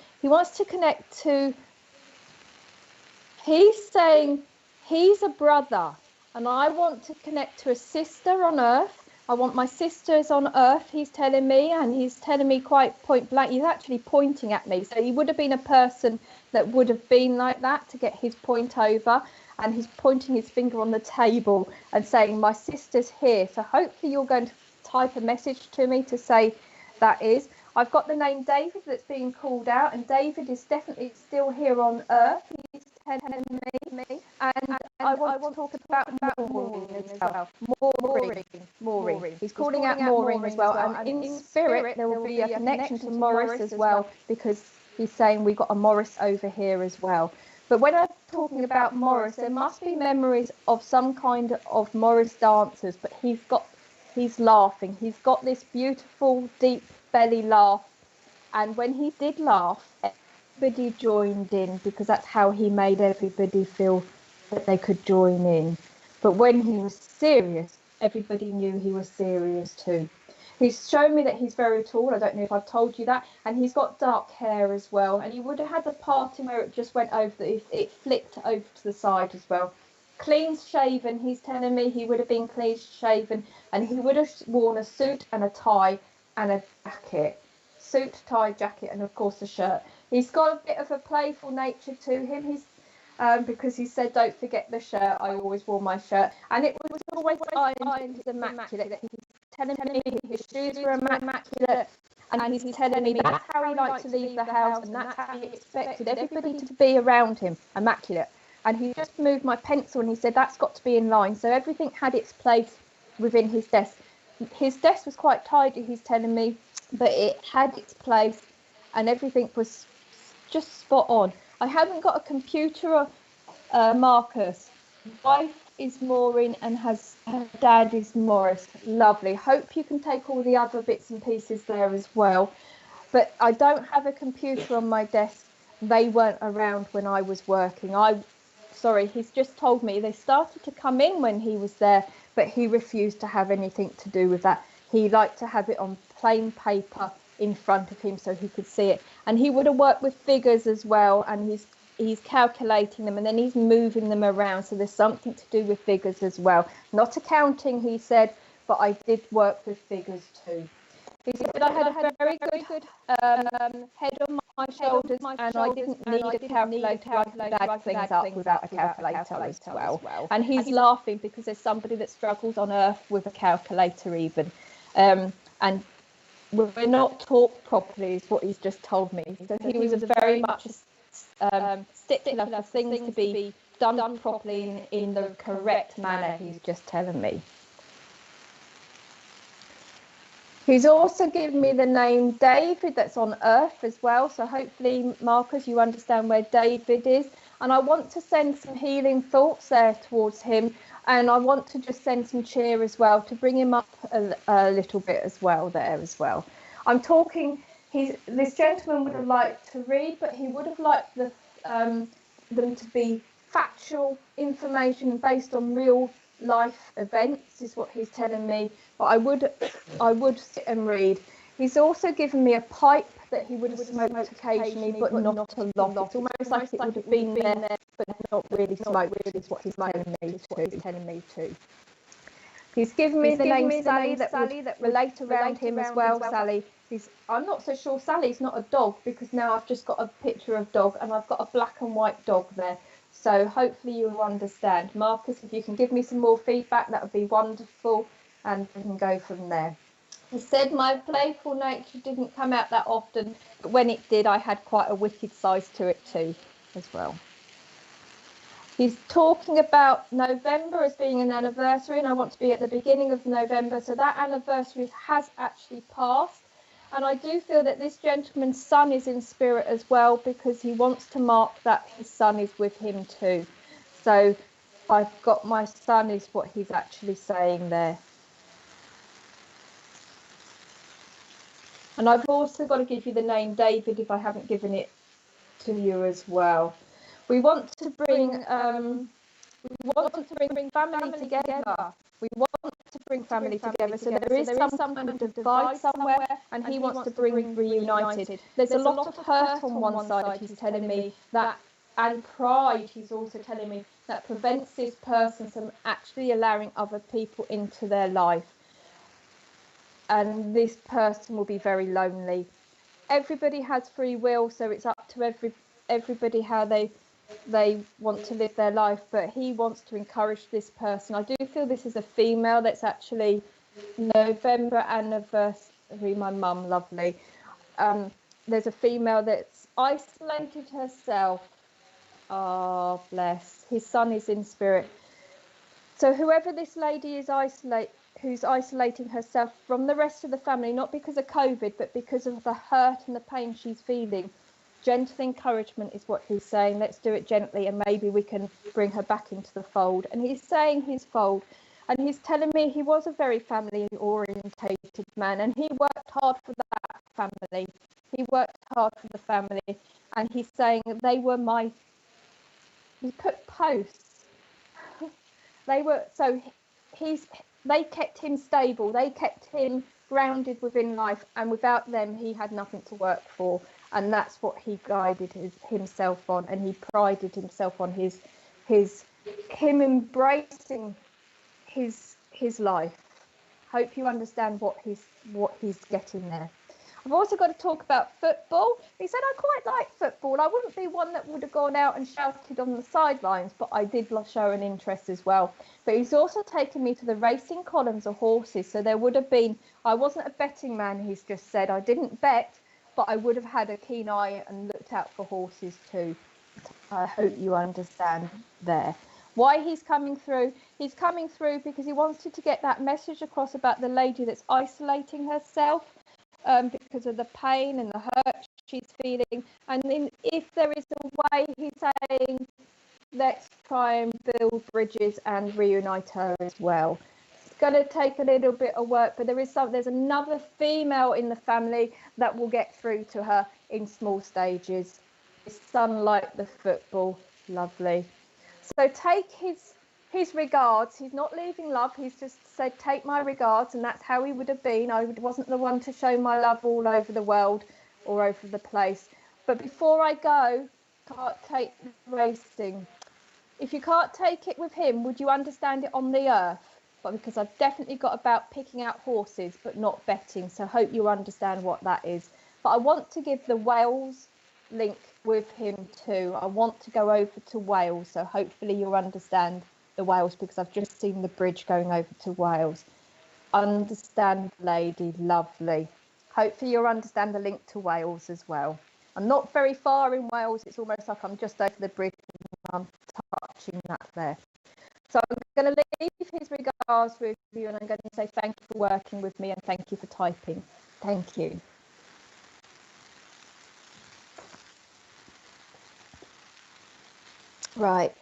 he's saying he's a brother, and I want to connect to a sister on earth. I want my sisters on earth, he's telling me, and he's telling me quite point blank. He's actually pointing at me. So he would have been a person that would have been like that to get his point over. And he's pointing his finger on the table and saying, my sister's here. So hopefully you're going to type a message to me to say that is. I've got the name David that's being called out, and David is definitely still here on earth. He's telling me. And I want to talk about Maureen as well. Maureen. He's calling out Maureen as well. And in spirit, there will be a connection to Morris as well, because he's saying we've got a Morris over here as well. But when I'm talking about Morris, there must be memories of some kind of Morris dancers, but he's laughing. He's got this beautiful, deep belly laugh. And when he did laugh, everybody joined in, because that's how he made everybody feel that they could join in. But when he was serious, everybody knew he was serious too. He's shown me that he's very tall. I don't know if I've told you that. And he's got dark hair as well. And he would have had the parting where it just went over, it flicked over to the side as well. Clean shaven, he's telling me he would have been clean shaven. And he would have worn a suit and a tie and a jacket. Suit, tie, jacket, and of course a shirt. He's got a bit of a playful nature to him. because he said, don't forget the shirt. I always wore my shirt, and it was always ironed. It was immaculate. He's telling me his shoes were immaculate, and he's telling me that's how he liked to leave the house, and that's how he expected everybody to be around him, immaculate. And he just moved my pencil, and he said that's got to be in line. So everything had its place within his desk. His desk was quite tidy, he's telling me, but it had its place, and everything was just spot on. I haven't got a computer, Marcus. Wife is Maureen and her dad is Morris. Lovely. Hope you can take all the other bits and pieces there as well. But I don't have a computer on my desk. They weren't around when I was working. He's just told me they started to come in when he was there, but he refused to have anything to do with that. He liked to have it on plain paper in front of him so he could see it. And he would have worked with figures as well, and he's calculating them and then he's moving them around. So there's something to do with figures as well. Not accounting, he said, but I did work with figures too. He said I had a very good head on my shoulders, and I didn't need a calculator. I could add things up without a calculator as well. And he's laughing because there's somebody that struggles on earth with a calculator even. And we're not taught properly is what he's just told me. So he was very much a stickler for things to be done properly in the correct manner, he's just telling me. He's also given me the name David that's on earth as well. So hopefully, Marcus, you understand where David is. And I want to send some healing thoughts there towards him. And I want to just send some cheer as well to bring him up a little bit as well there as well. I'm talking, this gentleman would have liked to read, but he would have liked them to be factual information based on real life events is what he's telling me, but I would sit and read. He's also given me a pipe that he would have smoked occasionally, but not a lot. It's almost like it would have been there, but not really smoked, is what he's telling me too. He's given me the name Sally that would relate around him as well. Sally. I'm not so sure Sally's not a dog, because now I've just got a picture of dog and I've got a black and white dog there. So hopefully you'll understand. Marcus, if you can give me some more feedback, that would be wonderful, and we can go from there. He said my playful nature didn't come out that often, but when it did, I had quite a wicked side to it too, as well. He's talking about November as being an anniversary, and I want to be at the beginning of November, so that anniversary has actually passed. And I do feel that this gentleman's son is in spirit as well, because he wants to mark that his son is with him too. So I've got my son is what he's actually saying there. And I've also got to give you the name David if I haven't given it to you as well. We want to bring family together. We want to bring family together. So there is some kind of divide somewhere, and he wants to bring reunited. There's a lot of hurt on one side, he's telling me, that, and pride, he's also telling me, that prevents this person from actually allowing other people into their life. And this person will be very lonely. Everybody has free will, so it's up to everybody how they want to live their life, but he wants to encourage this person. I do feel this is a female that's actually November anniversary, my mum, lovely. There's a female that's isolated herself. Oh, bless. His son is in spirit. So whoever this lady is who's isolating herself from the rest of the family, not because of COVID, but because of the hurt and the pain she's feeling, gentle encouragement is what he's saying. Let's do it gently, and maybe we can bring her back into the fold. And he's saying his fold, and he's telling me he was a very family orientated man, and he worked hard for that family. He worked hard for the family, and he's saying they were he put posts. They kept him stable. They kept him grounded within life, and without them, he had nothing to work for. And that's what he guided himself on, and he prided himself on him embracing his life. Hope you understand what he's getting there. I've also got to talk about football. He said, I quite like football. I wouldn't be one that would have gone out and shouted on the sidelines, but I did show an interest as well. But he's also taken me to the racing columns of horses. So there would have been, I wasn't a betting man, he's just said. I didn't bet, but I would have had a keen eye and looked out for horses too. I hope you understand there. Why he's coming through because he wanted to get that message across about the lady that's isolating herself because of the pain and the hurt she's feeling. And then if there is a way, he's saying, let's try and build bridges and reunite her as well. It's going to take a little bit of work, but there's another female in the family that will get through to her in small stages. His son liked the football. Lovely. So take his regards. He's not leaving love. He's just said, take my regards. And that's how he would have been. I wasn't the one to show my love all over the world or over the place. But before I go, can't take racing. If you can't take it with him, would you understand it on the earth? But because I've definitely got about picking out horses, but not betting. So I hope you understand what that is. But I want to give the Wales link with him too. I want to go over to Wales, so hopefully you'll understand the Wales, because I've just seen the bridge going over to Wales. Understand, lady, lovely. Hopefully you'll understand the link to Wales as well. I'm not very far in Wales. It's almost like I'm just over the bridge and I'm touching that there. So I'm going to leave his regards with you, and I'm going to say thank you for working with me and thank you for typing. Thank you. Right,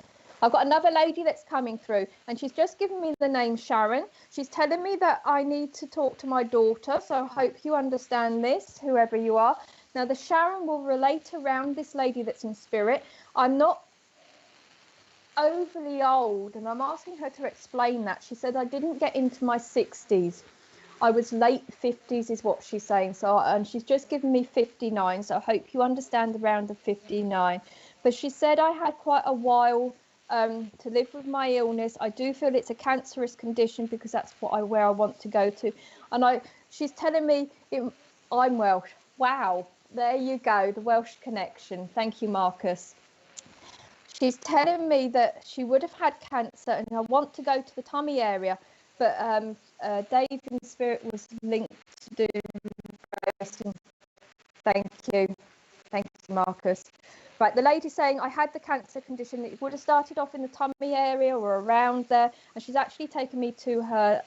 I've got another lady that's coming through, and she's just given me the name Sharon. She's telling me that I need to talk to my daughter, so I hope you understand this, whoever you are. Now, the Sharon will relate around this lady that's in spirit. I'm not overly old, and I'm asking her to explain that. She said I didn't get into my 60s. I was late 50s is what she's saying. So, and she's just given me 59, so I hope you understand around the 59. But she said I had quite a while to live with my illness. I do feel it's a cancerous condition because that's where I want to go to. And she's telling me I'm Welsh. Wow, there you go, the Welsh connection. Thank you, Marcus. She's telling me that she would have had cancer, and I want to go to the tummy area, but Dave in spirit was linked to do breast. Thank you, Marcus. Right, the lady's saying I had the cancer condition. It would have started off in the tummy area or around there, and she's actually taken me to her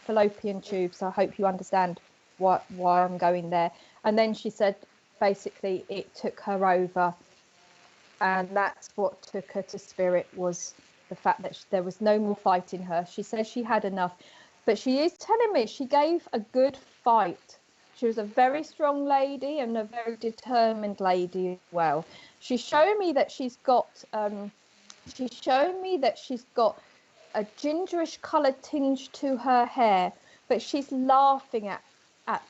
fallopian tube. So I hope you understand why I'm going there. And then she said basically it took her over, and that's what took her to spirit, was the fact that there was no more fight in her. She says she had enough, but she is telling me she gave a good fight. She was a very strong lady and a very determined lady as well. She's showing me that she's got a gingerish coloured tinge to her hair, but she's laughing at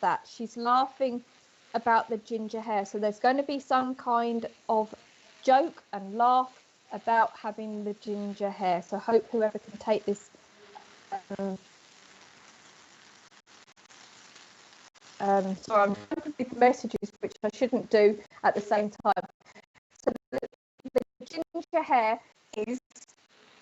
that. She's laughing about the ginger hair. So there's going to be some kind of joke and laugh about having the ginger hair. So I hope whoever can take this sorry, I'm trying to read messages, which I shouldn't do at the same time. So the ginger hair is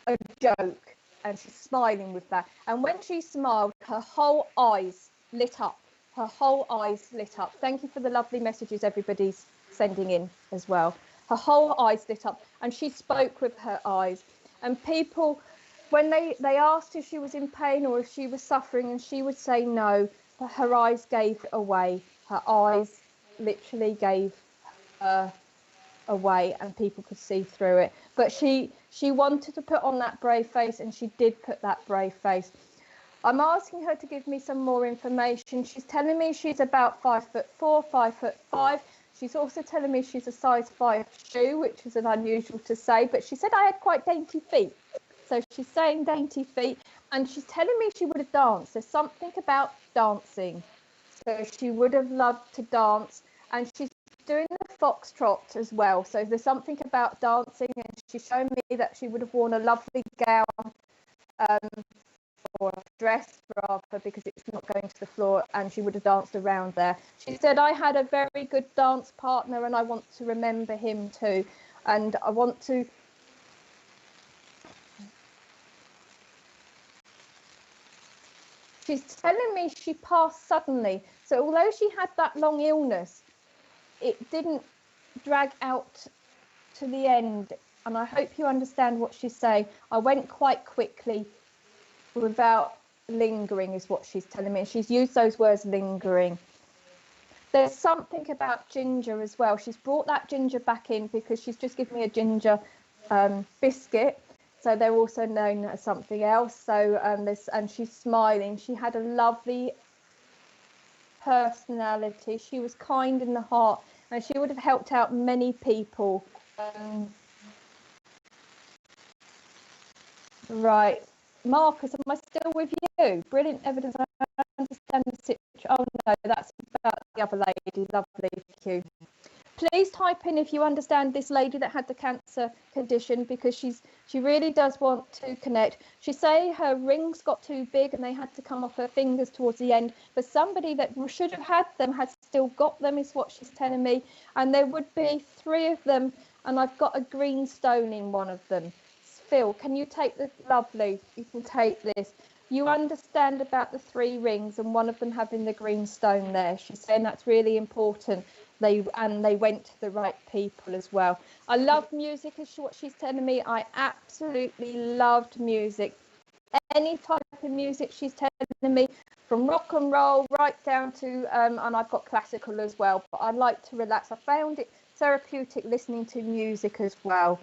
a joke, and she's smiling with that. And when she smiled, her whole eyes lit up. Her whole eyes lit up. Thank you for the lovely messages everybody's sending in as well. Her whole eyes lit up, and she spoke with her eyes. And people, when they asked if she was in pain or if she was suffering, and she would say no, but her eyes gave it away. Her eyes literally gave her away, and people could see through it. But she wanted to put on that brave face, and she did put that brave face. I'm asking her to give me some more information. She's telling me she's about 5'4", 5'5". She's also telling me she's a size 5 shoe, which is an unusual to say, but she said I had quite dainty feet. So she's saying dainty feet, and she's telling me she would have danced. There's something about dancing. So she would have loved to dance, and she's doing the foxtrot as well. So there's something about dancing, and she's showing me that she would have worn a lovely gown or a dress rather, because it's not going to the floor, and she would have danced around there. She said, I had a very good dance partner and I want to remember him too, and I want to she's telling me she passed suddenly, so although she had that long illness, it didn't drag out to the end, and I hope you understand what she's saying. I went quite quickly without lingering, is what she's telling me. She's used those words, lingering. There's something about ginger as well. She's brought that ginger back in because she's just given me a ginger biscuit, so they're also known as something else. So and she's smiling. She had a lovely personality. She was kind in the heart, and she would have helped out many people. Right, Marcus, am I still with you? Brilliant evidence. I understand the situation. Oh no, that's about the other lady. Lovely, thank you. Please type in if you understand this lady that had the cancer condition, because she really does want to connect. She say her rings got too big and they had to come off her fingers towards the end, but somebody that should have had them has still got them, is what she's telling me, and there would be 3 of them, and I've got a green stone in one of them. Phil, can you take this? Lovely, you can take this. You understand about the 3 rings and one of them having the green stone there. She's saying that's really important. They went to the right people as well. I love music, is what she's telling me. I absolutely loved music. Any type of music, she's telling me, from rock and roll right down to, and I've got classical as well, but I like to relax. I found it therapeutic listening to music as well.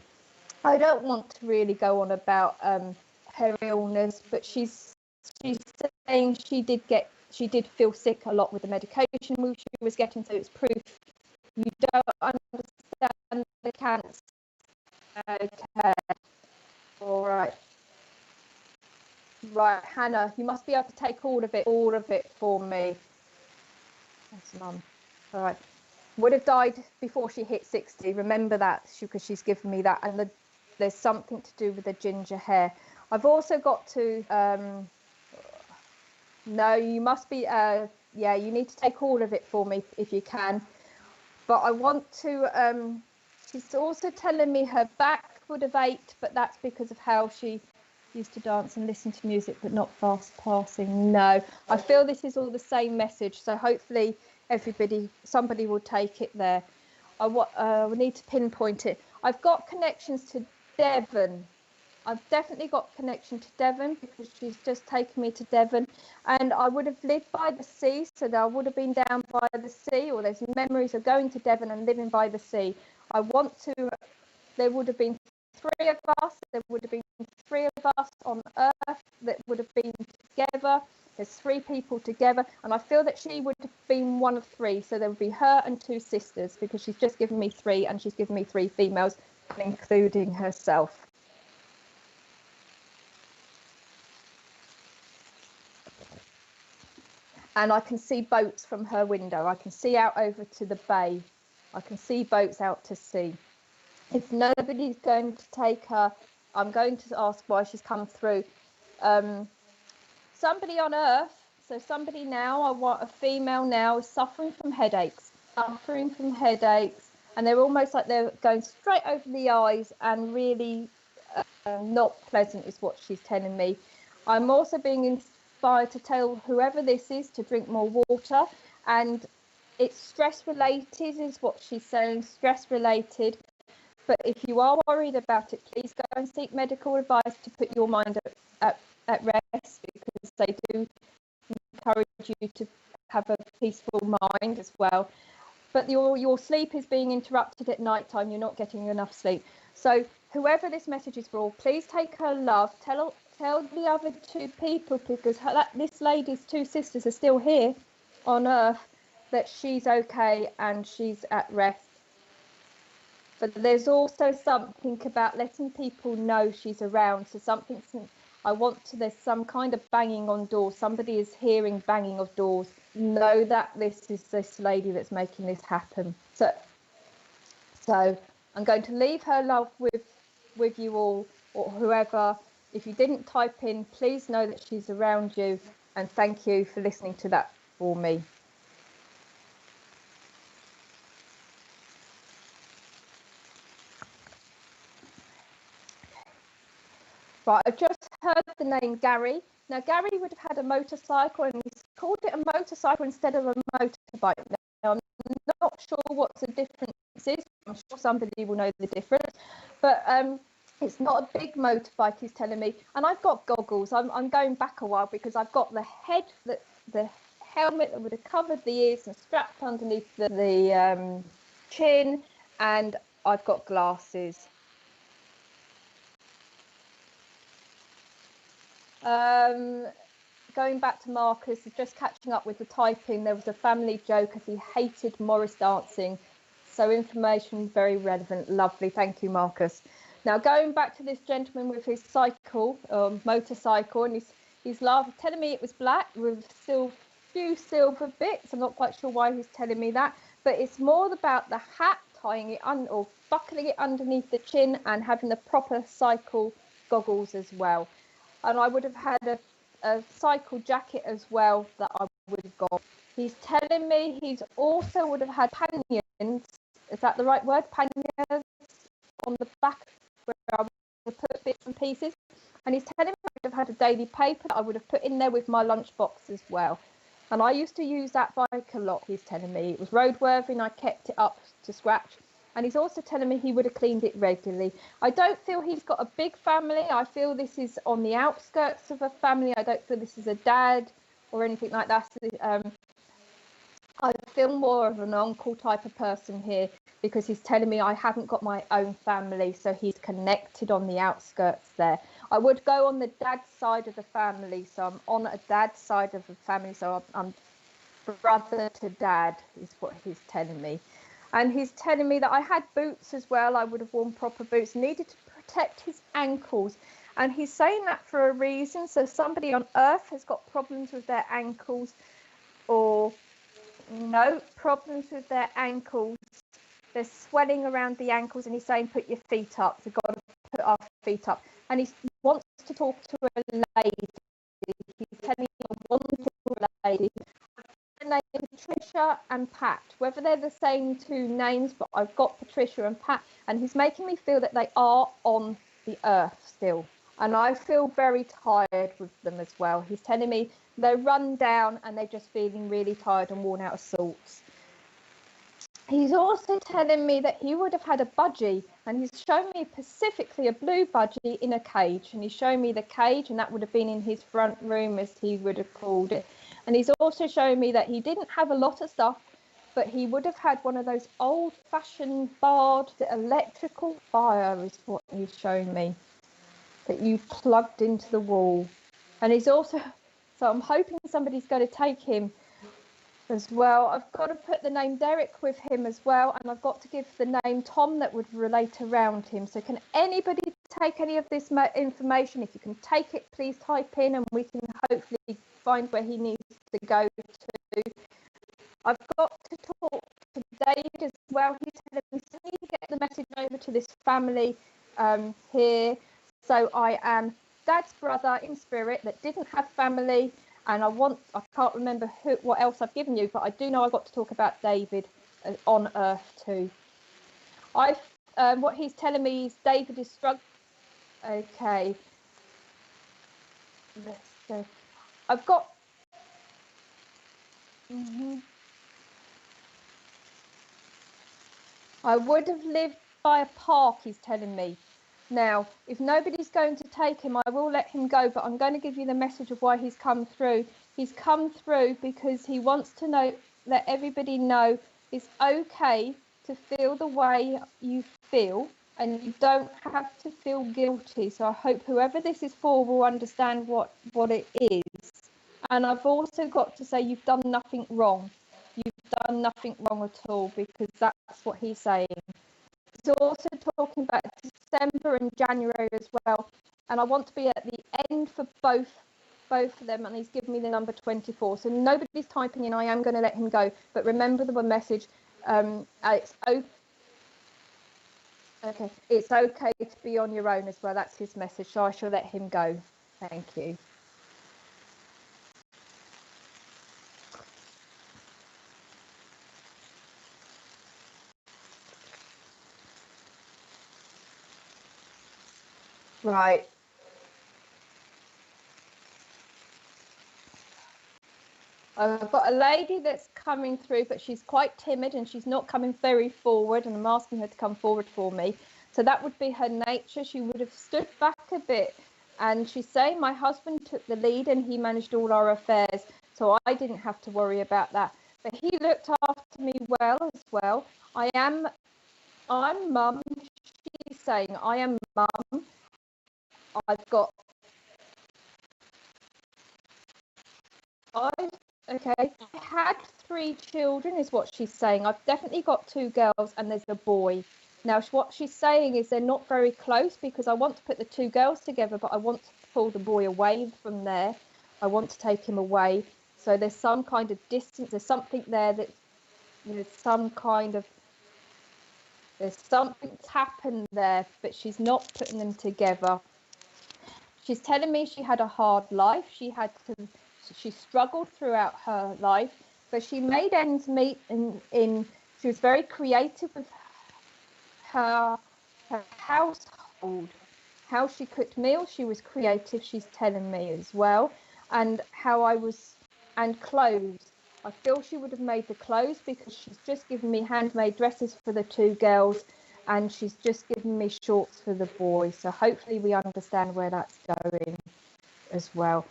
I don't want to really go on about her illness, but she's saying she did feel sick a lot with the medication she was getting, so it's proof you don't understand the cancer. Okay, all right. Right, Hannah, you must be able to take all of it for me. That's Mum. All right. Would have died before she hit 60. Remember that, because she's given me that, and there's something to do with the ginger hair. I've also got to no, you must be yeah, you need to take all of it for me if you can. But I want to she's also telling me her back would have ached, but that's because of how she used to dance and listen to music, but not fast passing. No, I feel this is all the same message, so hopefully somebody will take it there. We need to pinpoint it. I've got connections to Devon. I've definitely got connection to Devon, because she's just taken me to Devon, and I would have lived by the sea, so that I would have been down by the sea, or there's memories of going to Devon and living by the sea. There would have been 3 of us, there would have been 3 of us on earth that would have been together. There's 3 people together, and I feel that she would have been one of 3, so there would be her and 2 sisters, because she's just given me 3, and she's given me 3 females, including herself. And I can see boats from her window. I can see out over to the bay. I can see boats out to sea. If nobody's going to take her, I'm going to ask why she's come through. Somebody on earth, so somebody now, I want a female now, is suffering from headaches, and they're almost like they're going straight over the eyes, and really not pleasant, is what she's telling me. I'm also being inspired to tell whoever this is to drink more water, and it's stress related, is what she's saying, stress related. But if you are worried about it, please go and seek medical advice to put your mind at rest, because they do encourage you to have a peaceful mind as well. But your sleep is being interrupted at night time. You're not getting enough sleep. So whoever this message is for, please take her love. Tell the other 2 people, because this lady's 2 sisters are still here on earth, that she's okay and she's at rest. But there's also something about letting people know she's around. So there's some kind of banging on doors. Somebody is hearing banging of doors. Know that this is this lady that's making this happen. So I'm going to leave her love with you all, or whoever, If you didn't type in, please know that she's around you, and thank you for listening to that for me. Right, I've just heard the name Gary. Now, Gary would have had a motorcycle, and he's called it a motorcycle instead of a motorbike. Now, I'm not sure what the difference is. I'm sure somebody will know the difference, but it's not a big motorbike, he's telling me. And I've got goggles. I'm going back a while because I've got the helmet that would have covered the ears and strapped underneath the chin, and I've got glasses. Going back to Marcus, just catching up with the typing, there was a family joke as he hated Morris dancing. So information very relevant. Lovely. Thank you, Marcus. Now going back to this gentleman with his cycle, motorcycle, and he's laughing, telling me it was black with few silver bits. I'm not quite sure why he's telling me that, but it's more about the hat, tying it or buckling it underneath the chin and having the proper cycle goggles as well. And I would have had a cycle jacket as well that I would have got. He's telling me he's also would have had panniers. Is that the right word? Panniers on the back where I would have put bits and pieces. And he's telling me I would have had a daily paper that I would have put in there with my lunchbox as well. And I used to use that bike a lot, he's telling me. It was roadworthy and I kept it up to scratch. And he's also telling me he would have cleaned it regularly. I don't feel he's got a big family. I feel this is on the outskirts of a family. I don't feel this is a dad or anything like that. I feel more of an uncle type of person here because he's telling me I haven't got my own family. So he's connected on the outskirts there. I would go on the dad's side of the family. So I'm on a dad's side of the family. So I'm brother to dad is what he's telling me. And he's telling me that I had boots as well. I would have worn proper boots, needed to protect his ankles. And he's saying that for a reason. So somebody on earth has got problems with their ankles or no problems with their ankles. There's swelling around the ankles and he's saying, put your feet up. We've got to put our feet up. And he wants to talk to a lady. He's telling me I want to talk to a lady. Name Patricia and Pat, whether they're the same two names, but I've got Patricia and Pat, and he's making me feel that they are on the earth still, and I feel very tired with them as well. He's telling me they're run down and they're just feeling really tired and worn out of sorts. He's also telling me that he would have had a budgie, and he's shown me specifically a blue budgie in a cage, and he's shown me the cage, and that would have been in his front room as he would have called it. And he's also showing me that he didn't have a lot of stuff, but he would have had one of those old-fashioned barred electrical fire is what he's showing me, that you plugged into the wall. And he's also, so I'm hoping somebody's going to take him as well. I've got to put the name Derek with him as well, and I've got to give the name Tom that would relate around him. So can anybody take any of this information? If you can take it, please type in and we can hopefully find where he needs to go to. I've got to talk to David as well. He's telling me I need to get the message over to this family here. So I am Dad's brother in spirit that didn't have family, and I can't remember what else I've given you, but I do know I've got to talk about David on earth too. What he's telling me is David is struggling. Okay. Let's go. I've got. I would have lived by a park, he's telling me. Now, if nobody's going to take him, I will let him go, but I'm going to give you the message of why he's come through. He's come through because he wants to let everybody know it's okay to feel the way you feel, and you don't have to feel guilty. So I hope whoever this is for will understand what it is. And I've also got to say you've done nothing wrong. You've done nothing wrong at all, because that's what he's saying. He's also talking about December and January as well, and I want to be at the end for both of them, and he's given me the number 24. So nobody's typing in. I am going to let him go, but remember the message. It's Okay, it's okay to be on your own as well. That's his message, so I shall let him go. Thank you. Right. I've got a lady that's coming through, but she's quite timid and she's not coming very forward, and I'm asking her to come forward for me. So that would be her nature. She would have stood back a bit, and she's saying my husband took the lead and he managed all our affairs, so I didn't have to worry about that. But he looked after me well as well. I'm mum. She's saying I am mum. I've got okay. I had 3 children, is what she's saying. I've definitely got 2 girls and there's a boy. Now, what she's saying is they're not very close because I want to put the 2 girls together, but I want to pull the boy away from there. I want to take him away. So there's some kind of distance. There's something there that there's something's happened there, but she's not putting them together. She's telling me she had a hard life. She struggled throughout her life, but she made ends meet she was very creative with her household. How she cooked meals, she was creative, she's telling me as well. And and clothes. I feel she would have made the clothes because she's just given me handmade dresses for the 2 girls and she's just given me shorts for the boy. So hopefully we understand where that's going as well.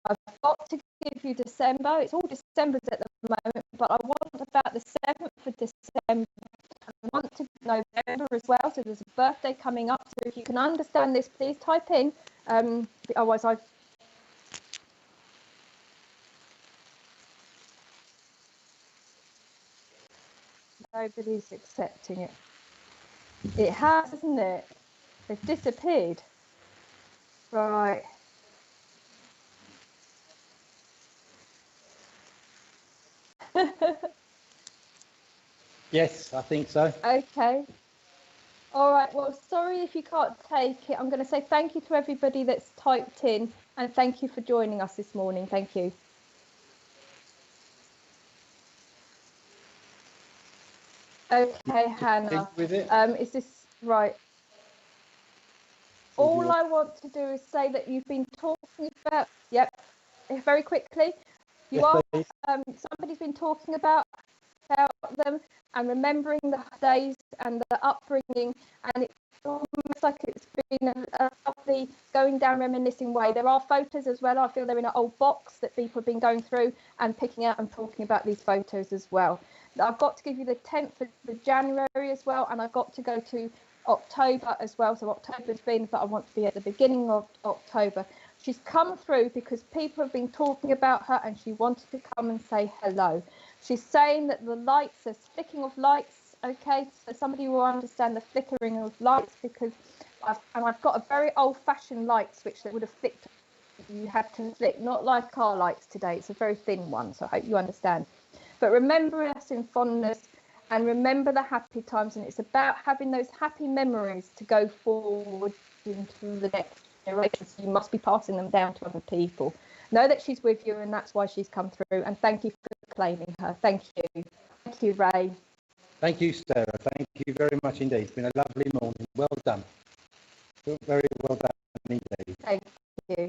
I've got to give you December. It's all Decembers at the moment, but I want about the 7th of December. I want to November as well. So there's a birthday coming up. So if you can understand this, please type in. Otherwise, nobody's accepting it. It has, isn't it? They've disappeared. Right. Yes, I think so. Okay. All right. Well, sorry if you can't take it. I'm going to say thank you to everybody that's typed in and thank you for joining us this morning. Thank you. Okay, Hannah. With it? Is this right? All I want to do is say that you've been talking about, yep, very quickly. Somebody's been talking about them and remembering the days and the upbringing, and it's almost like it's been a lovely going down reminiscing way. There are photos as well. I feel they're in an old box that people have been going through and picking out and talking about these photos as well. I've got to give you the 10th of January as well, and I've got to go to October as well. So October's been, but I want to be at the beginning of October. She's come through because people have been talking about her and she wanted to come and say hello. She's saying that the lights, there's flicking of lights, okay? So somebody will understand the flickering of lights because I've got a very old-fashioned light switch that would have flicked. You had to flick, not like our lights today. It's a very thin one, so I hope you understand. But remember us in fondness and remember the happy times, and it's about having those happy memories to go forward into the next generation. So you must be passing them down to other people. Know that she's with you, and that's why she's come through. And thank you for claiming her. Thank you. Thank you, Ray. Thank you, Sarah. Thank you very much indeed. It's been a lovely morning. Well done. Very well done indeed. Thank you.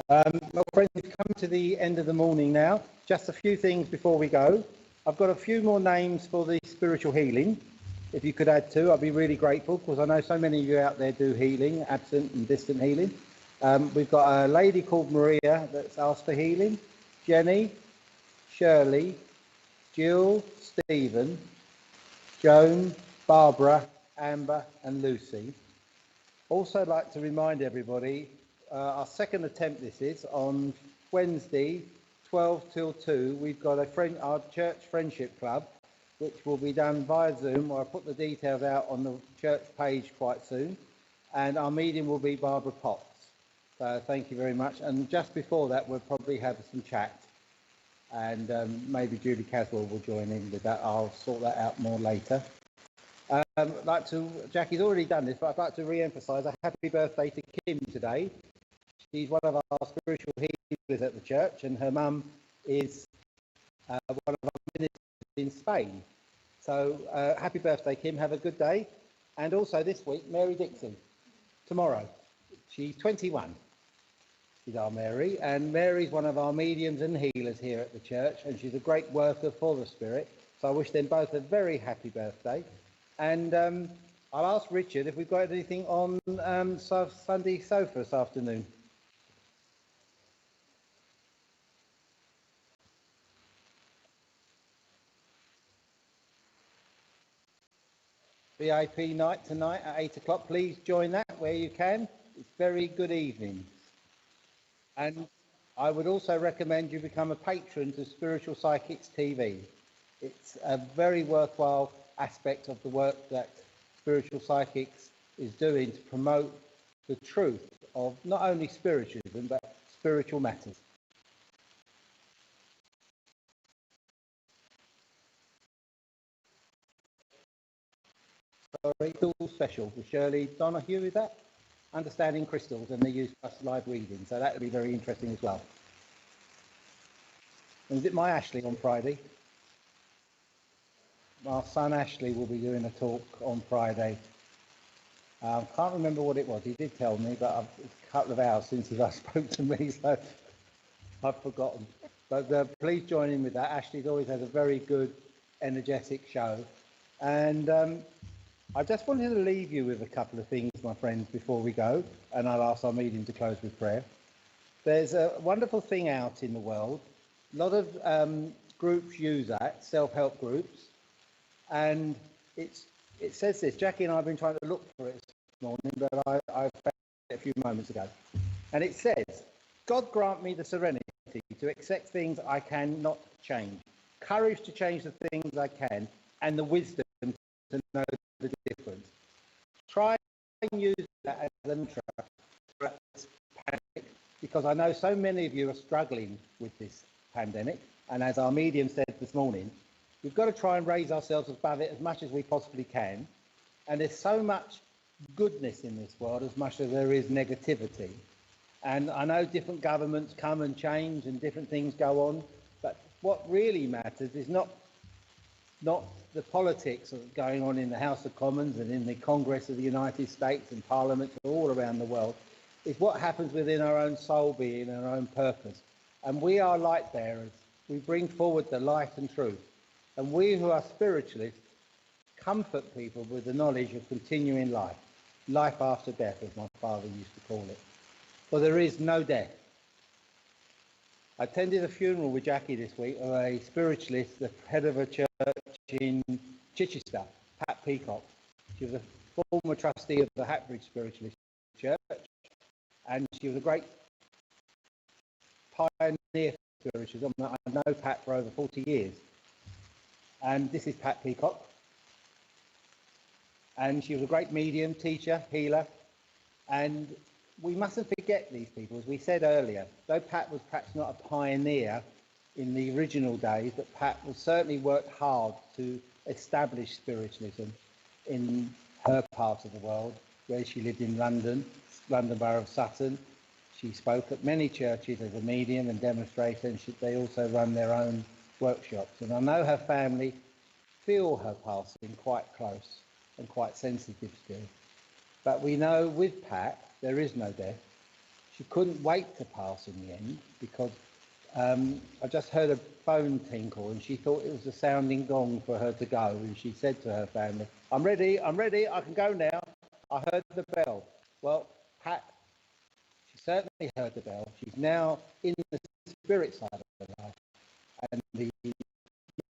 Well, friends, we've come to the end of the morning now. Just a few things before we go. I've got a few more names for the spiritual healing. If you could add to, I'd be really grateful because I know so many of you out there do healing, absent and distant healing. We've got a lady called Maria that's asked for healing. Jenny, Shirley, Jill, Stephen, Joan, Barbara, Amber and Lucy. Also, I'd like to remind everybody, our second attempt this is on Wednesday, 12 till 2. We've got our church friendship club, which will be done via Zoom. I'll put the details out on the church page quite soon. And our meeting will be Barbara Potts. So thank you very much. And just before that, we'll probably have some chat. And maybe Julie Caswell will join in with that. I'll sort that out more later. Jackie's already done this, but I'd like to re-emphasise a happy birthday to Kim today. She's one of our spiritual healers at the church, and her mum is one of our ministers in Spain. So happy birthday, Kim. Have a good day. And also this week, Mary Dixon, tomorrow. She's 21. She's our Mary, and Mary's one of our mediums and healers here at the church, and she's a great worker for the Spirit. So I wish them both a very happy birthday. And I'll ask Richard if we've got anything on Sunday sofa this afternoon. VIP night tonight at 8 o'clock. Please join that where you can. It's very good evening. And I would also recommend you become a patron to Spiritual Psychics TV. It's a very worthwhile aspect of the work that Spiritual Psychics is doing to promote the truth of not only spiritualism but spiritual matters. Sorry, it's all special with Shirley Donahue, is that? Understanding crystals and the use of live reading, so that would be very interesting as well. And is it my Ashley on Friday? Our son Ashley will be doing a talk on Friday. I can't remember what it was. He did tell me, but it's a couple of hours since he last spoke to me, so I've forgotten. But please join in with that. Ashley's always has a very good, energetic show. And I just wanted to leave you with a couple of things, my friends, before we go, and I'll ask our meeting to close with prayer. There's a wonderful thing out in the world. A lot of groups use that, self-help groups, and it says this. Jackie and I have been trying to look for it this morning, but I found it a few moments ago. And it says, God grant me the serenity to accept things I cannot change, courage to change the things I can, and the wisdom to know the difference. Try and use that as a mantra throughout this pandemic, because I know so many of you are struggling with this pandemic, and as our medium said this morning, we've got to try and raise ourselves above it as much as we possibly can. And there's so much goodness in this world as much as there is negativity. And I know different governments come and change and different things go on, but what really matters is not the politics that's going on in the House of Commons and in the Congress of the United States and Parliament all around the world. It's what happens within our own soul being and our own purpose. And we are light bearers. We bring forward the light and truth. And we who are spiritualists comfort people with the knowledge of continuing life, life after death, as my father used to call it. For there is no death. I attended a funeral with Jackie this week of a spiritualist, the head of a church in Chichester, Pat Peacock. She was a former trustee of the Hatbridge Spiritualist Church, and she was a great pioneer for spiritualism. I know Pat for over 40 years. And this is Pat Peacock. And she was a great medium, teacher, healer. And we mustn't forget these people. As we said earlier, though Pat was perhaps not a pioneer in the original days, but Pat was certainly worked hard to establish spiritualism in her part of the world, where she lived in London Borough of Sutton. She spoke at many churches as a medium and demonstrator, and they also run their own workshops. And I know her family feel her passing quite close and quite sensitive still. But we know with Pat, there is no death. She couldn't wait to pass in the end because I just heard a phone tinkle and she thought it was a sounding gong for her to go. And she said to her family, I'm ready, I can go now. I heard the bell. Well, Pat, she certainly heard the bell. She's now in the spirit side of her life. And the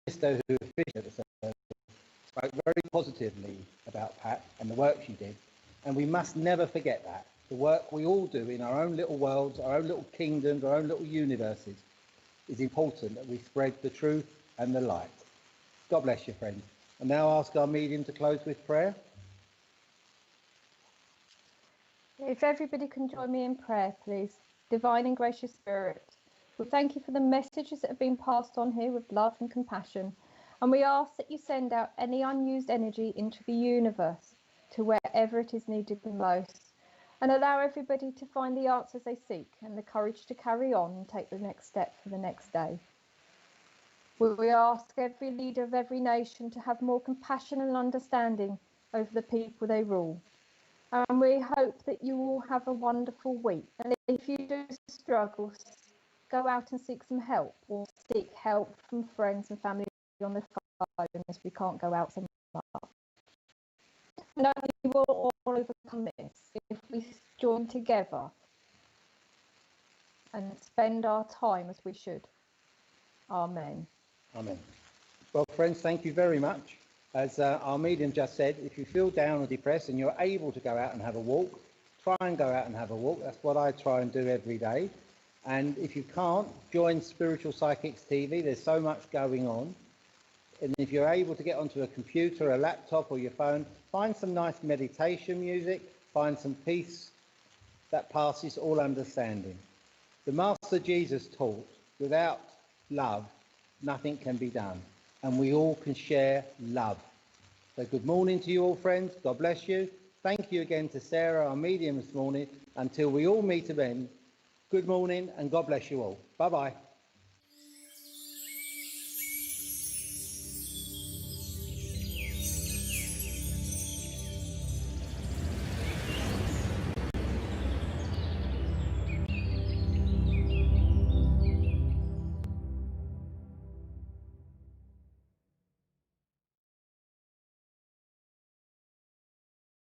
minister who officiated the service spoke very positively about Pat and the work she did. And we must never forget that. The work we all do in our own little worlds, our own little kingdoms, our own little universes, is important that we spread the truth and the light. God bless you, friends. And now ask our medium to close with prayer. If everybody can join me in prayer, please. Divine and gracious Spirit, we thank you for the messages that have been passed on here with love and compassion. And we ask that you send out any unused energy into the universe to wherever it is needed the most, and allow everybody to find the answers they seek and the courage to carry on and take the next step for the next day. We ask every leader of every nation to have more compassion and understanding over the people they rule. And we hope that you all have a wonderful week. And if you do struggle, go out and seek some help, or seek help from friends and family on the phone as we can't go out so much. No, we will all overcome this if we join together and spend our time as we should. Amen. Amen. Well, friends, thank you very much. As our medium just said, if you feel down or depressed and you're able to go out and have a walk, try and go out and have a walk. That's what I try and do every day. And if you can't, join Spiritual Psychics TV. There's so much going on. And if you're able to get onto a computer, a laptop or your phone, find some nice meditation music, find some peace that passes all understanding. The Master Jesus taught, without love, nothing can be done. And we all can share love. So good morning to you all, friends. God bless you. Thank you again to Sarah, our medium, this morning. Until we all meet again, good morning and God bless you all. Bye-bye.